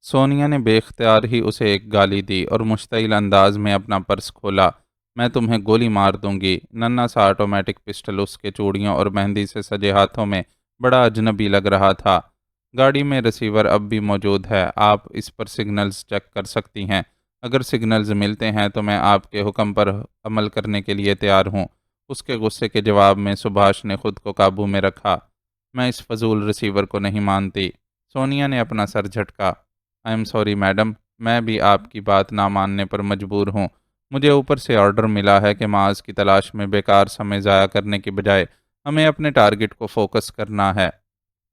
سونیا نے بے اختیار ہی اسے ایک گالی دی اور مشتعل انداز میں اپنا پرس کھولا۔ میں تمہیں گولی مار دوں گی۔ ننھا سا آٹومیٹک پسٹل اس کے چوڑیوں اور مہندی سے سجے ہاتھوں میں بڑا اجنبی لگ رہا تھا۔ گاڑی میں ریسیور اب بھی موجود ہے، آپ اس پر سگنلز چیک کر سکتی ہیں۔ اگر سگنلز ملتے ہیں تو میں آپ کے حکم پر عمل کرنے کے لیے تیار ہوں۔ اس کے غصے کے جواب میں سبھاش نے خود کو قابو میں رکھا۔ میں اس فضول ریسیور کو نہیں مانتی۔ سونیا نے اپنا سر جھٹکا۔ آئی ایم سوری میڈم، میں بھی آپ کی بات نہ ماننے پر مجبور ہوں۔ مجھے اوپر سے آرڈر ملا ہے کہ معاذ کی تلاش میں بیکار سمے ضائع کرنے کی بجائے ہمیں اپنے ٹارگٹ کو فوکس کرنا ہے۔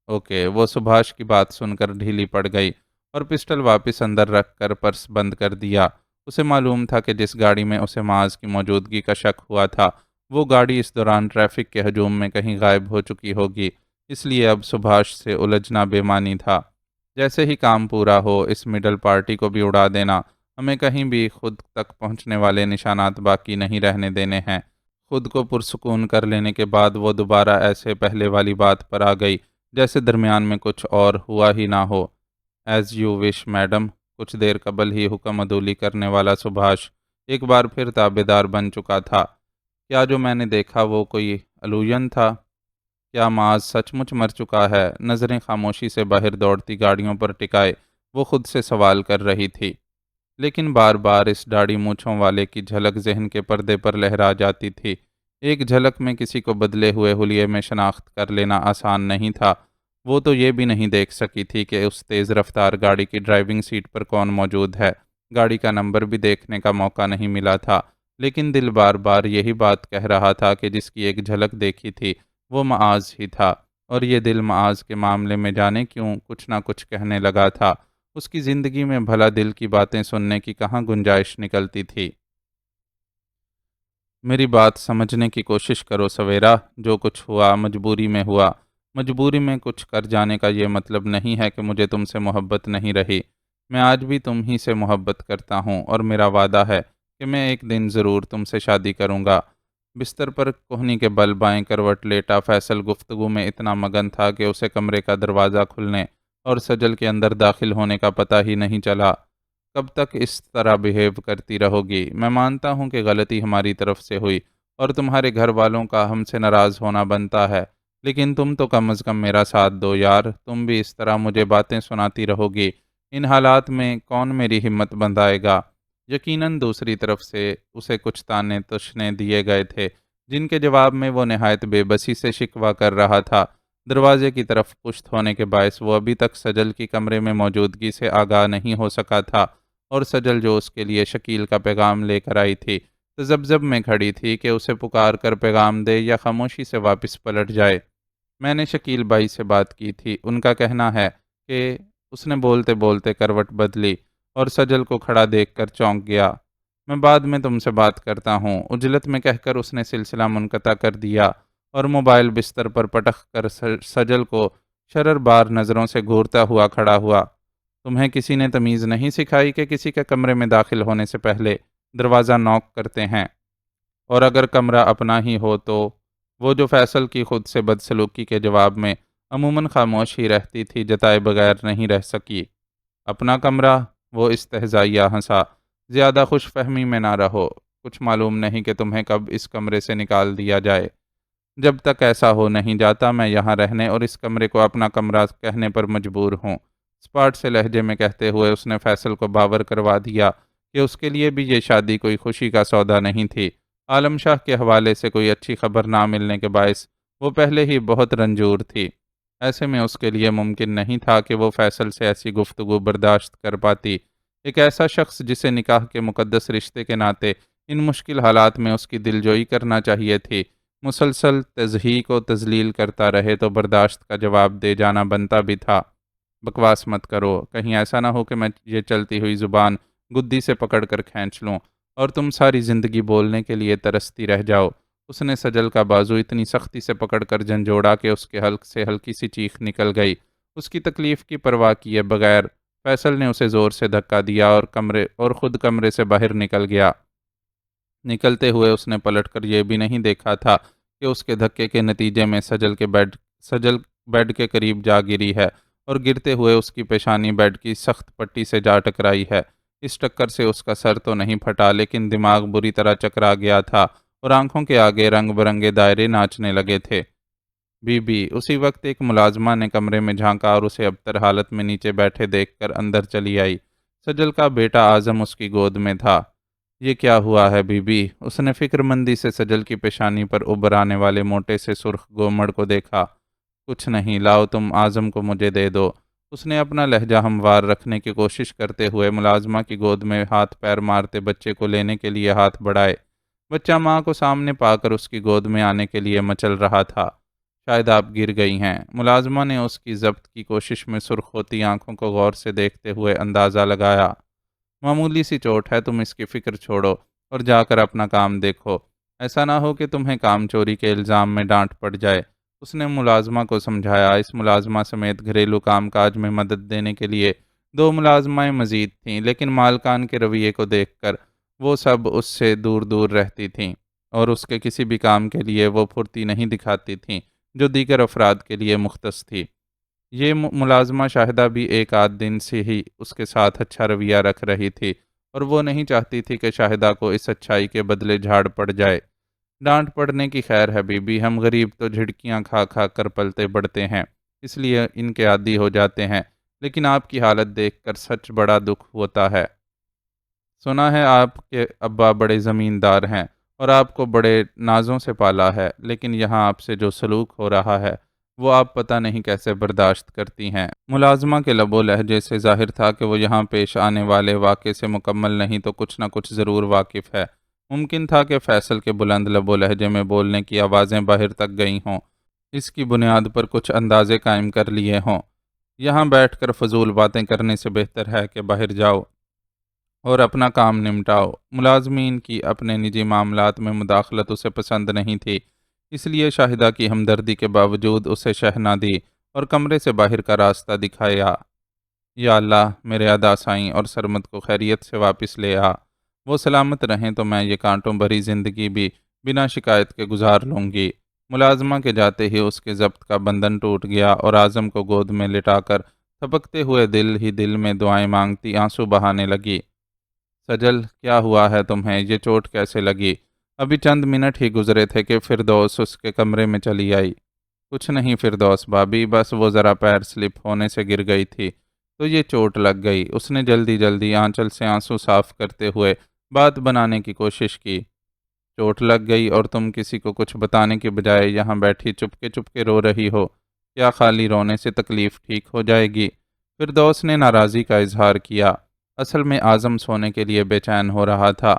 اوکے، وہ سبھاش کی بات سن کر ڈھیلی پڑ گئی اور پسٹل واپس اندر رکھ کر پرس بند کر دیا۔ اسے معلوم تھا کہ جس گاڑی میں اسے معاذ کی موجودگی کا شک ہوا تھا وہ گاڑی اس دوران ٹریفک کے ہجوم میں کہیں غائب ہو چکی ہوگی، اس لیے اب سبھاش سے الجھنا بے معنی تھا۔ جیسے ہی کام پورا ہو اس مڈل پارٹی کو بھی اڑا دینا، ہمیں کہیں بھی خود تک پہنچنے والے نشانات باقی نہیں رہنے دینے ہیں۔ خود کو پرسکون کر لینے کے بعد وہ دوبارہ ایسے پہلے والی بات پر آ گئی جیسے درمیان میں کچھ اور ہوا ہی نہ ہو۔ As you wish madam. کچھ دیر قبل ہی حکم عدولی کرنے والا سبھاش ایک بار پھر تابعدار بن چکا تھا۔ کیا جو میں نے دیکھا وہ کوئی الوژن تھا؟ کیا معاذ سچ مچ مر چکا ہے؟ نظریں خاموشی سے باہر دوڑتی گاڑیوں پر ٹکائے وہ خود سے سوال کر رہی تھی، لیکن بار بار اس داڑھی مونچھوں والے کی جھلک ذہن کے پردے پر لہرا جاتی تھی۔ ایک جھلک میں کسی کو بدلے ہوئے حلیے میں شناخت کر لینا آسان نہیں تھا۔ وہ تو یہ بھی نہیں دیکھ سکی تھی کہ اس تیز رفتار گاڑی کی ڈرائیونگ سیٹ پر کون موجود ہے۔ گاڑی کا نمبر بھی دیکھنے کا موقع نہیں ملا تھا، لیکن دل بار بار یہی بات کہہ رہا تھا کہ جس کی ایک جھلک دیکھی تھی وہ معاذ ہی تھا، اور یہ دل معاذ کے معاملے میں جانے کیوں کچھ نہ کچھ کہنے لگا تھا۔ اس کی زندگی میں بھلا دل کی باتیں سننے کی کہاں گنجائش نکلتی تھی؟ میری بات سمجھنے کی کوشش کرو سویرا، جو کچھ ہوا مجبوری میں ہوا۔ مجبوری میں کچھ کر جانے کا یہ مطلب نہیں ہے کہ مجھے تم سے محبت نہیں رہی۔ میں آج بھی تم ہی سے محبت کرتا ہوں، اور میرا وعدہ ہے کہ میں ایک دن ضرور تم سے شادی کروں گا۔ بستر پر کوہنی کے بل بائیں کروٹ لیٹا فیصل گفتگو میں اتنا مگن تھا کہ اسے کمرے کا دروازہ کھلنے اور سجل کے اندر داخل ہونے کا پتہ ہی نہیں چلا۔ کب تک اس طرح بیہیو کرتی رہو گی؟ میں مانتا ہوں کہ غلطی ہماری طرف سے ہوئی اور تمہارے گھر والوں کا ہم سے ناراض ہونا بنتا ہے، لیکن تم تو کم از کم میرا ساتھ دو یار۔ تم بھی اس طرح مجھے باتیں سناتی رہو گی، ان حالات میں کون میری ہمت بندھائے گا؟ یقیناً دوسری طرف سے اسے کچھ تانے تشنے دیے گئے تھے جن کے جواب میں وہ نہایت بے بسی سے شکوہ کر رہا تھا۔ دروازے کی طرف پشت ہونے کے باعث وہ ابھی تک سجل کی کمرے میں موجودگی سے آگاہ نہیں ہو سکا تھا، اور سجل جو اس کے لیے شکیل کا پیغام لے کر آئی تھی تذبذب میں کھڑی تھی کہ اسے پکار کر پیغام دے یا خاموشی سے واپس پلٹ جائے۔ میں نے شکیل بھائی سے بات کی تھی، ان کا کہنا ہے کہ اس نے بولتے بولتے کروٹ بدلی اور سجل کو کھڑا دیکھ کر چونک گیا۔ میں بعد میں تم سے بات کرتا ہوں، عجلت میں کہہ کر اس نے سلسلہ منقطع کر دیا اور موبائل بستر پر پٹک کر سجل کو شرر بار نظروں سے گھورتا ہوا کھڑا ہوا۔ تمہیں کسی نے تمیز نہیں سکھائی کہ کسی کے کمرے میں داخل ہونے سے پہلے دروازہ نوک کرتے ہیں؟ اور اگر کمرہ اپنا ہی ہو تو؟ وہ جو فیصل کی خود سے بدسلوکی کے جواب میں عموماً خاموش ہی رہتی تھی، جتائے بغیر نہیں رہ سکی۔ اپنا کمرہ؟ وہ استہزائیہ ہنسا۔ زیادہ خوش فہمی میں نہ رہو، کچھ معلوم نہیں کہ تمہیں کب اس کمرے سے نکال دیا جائے۔ جب تک ایسا ہو نہیں جاتا میں یہاں رہنے اور اس کمرے کو اپنا کمرہ کہنے پر مجبور ہوں۔ اسپاٹ سے لہجے میں کہتے ہوئے اس نے فیصل کو باور کروا دیا کہ اس کے لیے بھی یہ شادی کوئی خوشی کا سودا نہیں تھی۔ عالم شاہ کے حوالے سے کوئی اچھی خبر نہ ملنے کے باعث وہ پہلے ہی بہت رنجور تھی۔ ایسے میں اس کے لیے ممکن نہیں تھا کہ وہ فیصل سے ایسی گفتگو برداشت کر پاتی۔ ایک ایسا شخص جسے نکاح کے مقدس رشتے کے ناطے ان مشکل حالات میں اس کی دلجوئی کرنا چاہیے تھی، مسلسل تضحیک و تذلیل کرتا رہے تو برداشت کا جواب دے جانا بنتا بھی تھا۔ بکواس مت کرو، کہیں ایسا نہ ہو کہ میں یہ چلتی ہوئی زبان گدی سے پکڑ کر کھینچ لوں اور تم ساری زندگی بولنے کے لیے ترستی رہ جاؤ۔ اس نے سجل کا بازو اتنی سختی سے پکڑ کر جھنجھوڑا کہ اس کے حلق سے ہلکی سی چیخ نکل گئی۔ اس کی تکلیف کی پرواہ کیے بغیر فیصل نے اسے زور سے دھکا دیا اور خود کمرے سے باہر نکل گیا۔ نکلتے ہوئے اس نے پلٹ کر یہ بھی نہیں دیکھا تھا کہ اس کے دھکے کے نتیجے میں سجل بیڈ کے قریب جا گری ہے، اور گرتے ہوئے اس کی پیشانی بیڈ کی سخت پٹی سے جا ٹکرائی ہے۔ اس ٹکر سے اس کا سر تو نہیں پھٹا، لیکن دماغ بری طرح چکرا گیا تھا اور آنکھوں کے آگے رنگ برنگے دائرے ناچنے لگے تھے۔ بی بی اسی وقت ایک ملازمہ نے کمرے میں جھانکا اور اسے ابتر حالت میں نیچے بیٹھے دیکھ کر اندر چلی آئی۔ سجل کا بیٹا اعظم اس کی گود میں تھا۔ یہ کیا ہوا ہے بی بی؟ اس نے فکر مندی سے سجل کی پیشانی پر ابھر آنے والے موٹے سے سرخ گومڑ کو دیکھا۔ کچھ نہیں، لاؤ تم اعظم کو مجھے دے دو۔ اس نے اپنا لہجہ ہموار رکھنے کی کوشش کرتے ہوئے ملازمہ کی گود میں ہاتھ پیر مارتے بچے کو لینے کے لیے ہاتھ بڑھائے۔ بچہ ماں کو سامنے پا کر اس کی گود میں آنے کے لیے مچل رہا تھا۔ شاید آپ گر گئی ہیں۔ ملازمہ نے اس کی ضبط کی کوشش میں سرخ ہوتی آنکھوں کو غور سے دیکھتے ہوئے اندازہ لگایا۔ معمولی سی چوٹ ہے، تم اس کی فکر چھوڑو اور جا کر اپنا کام دیکھو۔ ایسا نہ ہو کہ تمہیں کام چوری کے الزام میں ڈانٹ پڑ جائے۔ اس نے ملازمہ کو سمجھایا۔ اس ملازمہ سمیت گھریلو کام کاج میں مدد دینے کے لیے 2 ملازمائیں مزید تھیں، لیکن مالکان کے رویے کو دیکھ کر وہ سب اس سے دور دور رہتی تھیں اور اس کے کسی بھی کام کے لیے وہ پھرتی نہیں دکھاتی تھیں جو دیگر افراد کے لیے مختص تھی۔ یہ ملازمہ شاہدہ بھی ایک آدھ دن سے ہی اس کے ساتھ اچھا رویہ رکھ رہی تھی اور وہ نہیں چاہتی تھی کہ شاہدہ کو اس اچھائی کے بدلے جھاڑ پڑ جائے۔ ڈانٹ پڑنے کی خیر ہے بی بی، ہم غریب تو جھڑکیاں کھا کھا کر پلتے بڑھتے ہیں، اس لیے ان کے عادی ہو جاتے ہیں، لیکن آپ کی حالت دیکھ کر سچ بڑا دکھ ہوتا ہے۔ سنا ہے آپ کے ابا بڑے زمیندار ہیں اور آپ کو بڑے نازوں سے پالا ہے، لیکن یہاں آپ سے جو سلوک ہو رہا ہے وہ آپ پتہ نہیں کیسے برداشت کرتی ہیں۔ ملازمہ کے لب و لہجے سے ظاہر تھا کہ وہ یہاں پیش آنے والے واقعے سے مکمل نہیں تو کچھ نہ کچھ ضرور واقف ہے۔ ممکن تھا کہ فیصل کے بلند لب و لہجے میں بولنے کی آوازیں باہر تک گئی ہوں، اس کی بنیاد پر کچھ اندازے قائم کر لیے ہوں۔ یہاں بیٹھ کر فضول باتیں کرنے سے بہتر ہے کہ باہر جاؤ اور اپنا کام نمٹاؤ۔ ملازمین کی اپنے نجی معاملات میں مداخلت اسے پسند نہیں تھی، اس لیے شاہدہ کی ہمدردی کے باوجود اسے شہ نہ دی اور کمرے سے باہر کا راستہ دکھایا۔ یا اللہ، میرے ادا سائیں اور سرمد کو خیریت سے واپس لے آ۔ وہ سلامت رہیں تو میں یہ کانٹوں بھری زندگی بھی بنا شکایت کے گزار لوں گی۔ ملازمہ کے جاتے ہی اس کے ضبط کا بندھن ٹوٹ گیا اور اعظم کو گود میں لٹا کر تھپکتے ہوئے دل ہی دل میں دعائیں مانگتی آنسو بہانے لگی۔ سجل، کیا ہوا ہے تمہیں؟ یہ چوٹ کیسے لگی؟ ابھی چند منٹ ہی گزرے تھے کہ فردوس اس کے کمرے میں چلی آئی۔ کچھ نہیں فردوس بھابی، بس وہ ذرا پیر سلپ ہونے سے گر گئی تھی تو یہ چوٹ لگ گئی۔ اس نے جلدی جلدی آنچل سے آنسو صاف کرتے ہوئے بات بنانے کی کوشش کی۔ چوٹ لگ گئی اور تم کسی کو کچھ بتانے کے بجائے یہاں بیٹھی چپ کے رو رہی ہو؟ کیا خالی رونے سے تکلیف ٹھیک ہو جائے گی؟ فردوس نے ناراضی کا اظہار کیا۔ اصل میں اعظم سونے کے لیے بے چین ہو رہا تھا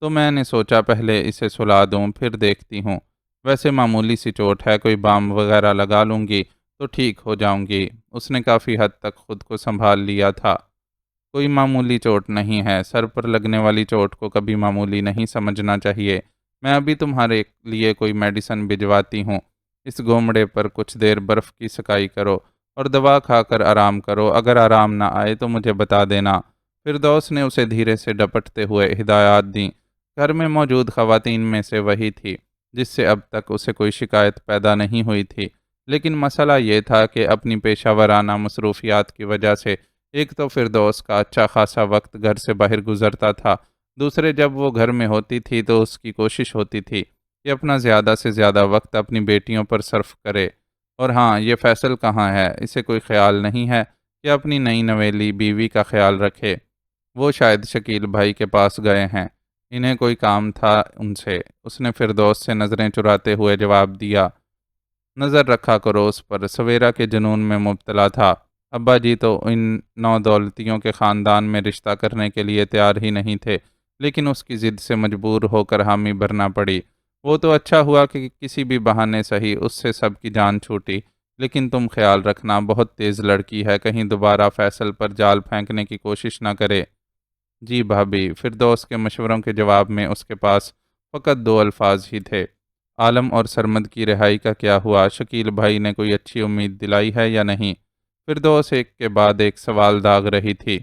تو میں نے سوچا پہلے اسے سلا دوں پھر دیکھتی ہوں۔ ویسے معمولی سی چوٹ ہے، کوئی بام وغیرہ لگا لوں گی تو ٹھیک ہو جاؤں گی۔ اس نے کافی حد تک خود کو سنبھال لیا تھا۔ کوئی معمولی چوٹ نہیں ہے، سر پر لگنے والی چوٹ کو کبھی معمولی نہیں سمجھنا چاہیے۔ میں ابھی تمہارے لیے کوئی میڈیسن بھجواتی ہوں۔ اس گھومڑے پر کچھ دیر برف کی سکائی کرو اور دوا کھا کر آرام کرو۔ اگر آرام نہ آئے تو مجھے بتا دینا۔ فردوس نے اسے دھیرے سے ڈپٹتے ہوئے ہدایات دیں۔ گھر میں موجود خواتین میں سے وہی تھی جس سے اب تک اسے کوئی شکایت پیدا نہیں ہوئی تھی، لیکن مسئلہ یہ تھا کہ اپنی پیشہ ورانہ مصروفیات کی وجہ سے ایک تو فردوس کا اچھا خاصا وقت گھر سے باہر گزرتا تھا، دوسرے جب وہ گھر میں ہوتی تھی تو اس کی کوشش ہوتی تھی کہ اپنا زیادہ سے زیادہ وقت اپنی بیٹیوں پر صرف کرے۔ اور ہاں، یہ فیصل کہاں ہے؟ اسے کوئی خیال نہیں ہے کہ اپنی نئی نویلی بیوی کا خیال رکھے۔ وہ شاید شکیل بھائی کے پاس گئے ہیں، انہیں کوئی کام تھا ان سے۔ اس نے فردوس سے نظریں چراتے ہوئے جواب دیا۔ نظر رکھا کرو اس پر، سویرا کے جنون میں مبتلا تھا۔ ابا جی تو ان نو دولتیوں کے خاندان میں رشتہ کرنے کے لیے تیار ہی نہیں تھے، لیکن اس کی ضد سے مجبور ہو کر حامی بھرنا پڑی۔ وہ تو اچھا ہوا کہ کسی بھی بہانے صحیح اس سے سب کی جان چھوٹی، لیکن تم خیال رکھنا، بہت تیز لڑکی ہے، کہیں دوبارہ فیصل پر جال پھینکنے کی کوشش نہ کرے۔ جی بھابی۔ فردوس کے مشوروں کے جواب میں اس کے پاس فقط 2 الفاظ ہی تھے۔ عالم اور سرمد کی رہائی کا کیا ہوا؟ شکیل بھائی نے کوئی اچھی امید دلائی ہے یا نہیں؟ فردوس ایک کے بعد ایک سوال داغ رہی تھی۔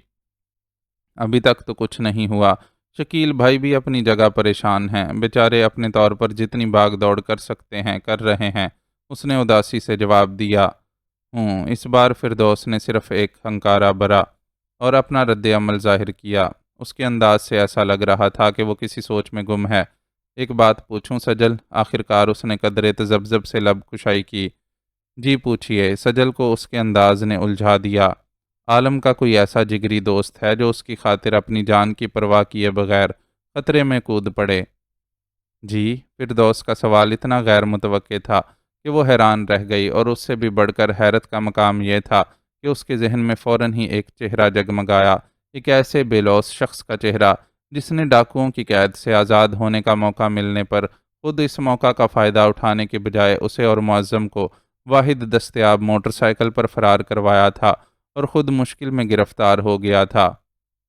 ابھی تک تو کچھ نہیں ہوا۔ شکیل بھائی بھی اپنی جگہ پریشان ہیں، بیچارے اپنے طور پر جتنی بھاگ دوڑ کر سکتے ہیں کر رہے ہیں۔ اس نے اداسی سے جواب دیا۔ اس بار فردوس نے صرف ایک ہنکارا بھرا اور اپنا رد عمل ظاہر کیا۔ اس کے انداز سے ایسا لگ رہا تھا کہ وہ کسی سوچ میں گم ہے۔ ایک بات پوچھوں سجل؟ آخرکار اس نے قدرے تذبذب سے لب کشائی کی۔ جی پوچھئے۔ سجل کو اس کے انداز نے الجھا دیا۔ عالم کا کوئی ایسا جگری دوست ہے جو اس کی خاطر اپنی جان کی پرواہ کیے بغیر خطرے میں کود پڑے؟ جی؟ فردوس کا سوال اتنا غیر متوقع تھا کہ وہ حیران رہ گئی، اور اس سے بھی بڑھ کر حیرت کا مقام یہ تھا کہ اس کے ذہن میں فوراً ہی ایک چہرہ جگمگایا، ایک ایسے بے لوث شخص کا چہرہ جس نے ڈاکوؤں کی قید سے آزاد ہونے کا موقع ملنے پر خود اس موقع کا فائدہ اٹھانے کے بجائے اسے اور معظم کو واحد دستیاب موٹر سائیکل پر فرار کروایا تھا اور خود مشکل میں گرفتار ہو گیا تھا۔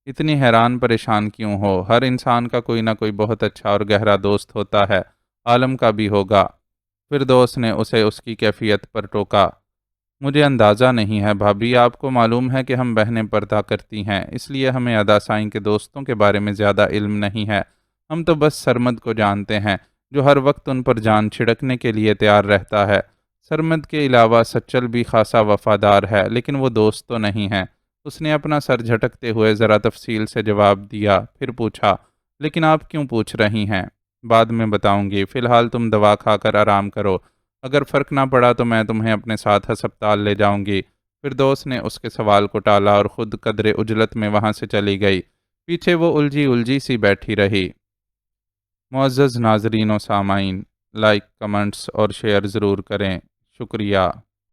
اتنی حیران پریشان کیوں ہو؟ ہر انسان کا کوئی نہ کوئی بہت اچھا اور گہرا دوست ہوتا ہے، عالم کا بھی ہوگا۔ فردوس نے اسے اس کی کیفیت پر ٹوکا۔ مجھے اندازہ نہیں ہے بھابھی، آپ کو معلوم ہے کہ ہم بہنیں پردہ کرتی ہیں، اس لیے ہمیں ادا سائیں کے دوستوں کے بارے میں زیادہ علم نہیں ہے۔ ہم تو بس سرمد کو جانتے ہیں، جو ہر وقت ان پر جان چھڑکنے کے لیے تیار رہتا ہے۔ سرمد کے علاوہ سچل بھی خاصا وفادار ہے، لیکن وہ دوست تو نہیں ہے۔ اس نے اپنا سر جھٹکتے ہوئے ذرا تفصیل سے جواب دیا، پھر پوچھا، لیکن آپ کیوں پوچھ رہی ہیں؟ بعد میں بتاؤں گی، فی الحال تم دوا کھا کر آرام کرو۔ اگر فرق نہ پڑا تو میں تمہیں اپنے ساتھ ہسپتال لے جاؤں گی۔ فردوس نے اس کے سوال کو ٹالا اور خود قدرے عجلت میں وہاں سے چلی گئی۔ پیچھے وہ الجھی الجھی سی بیٹھی رہی۔ معزز ناظرین و سامعین، لائک، کمنٹس اور شیئر ضرور کریں۔ شکریہ۔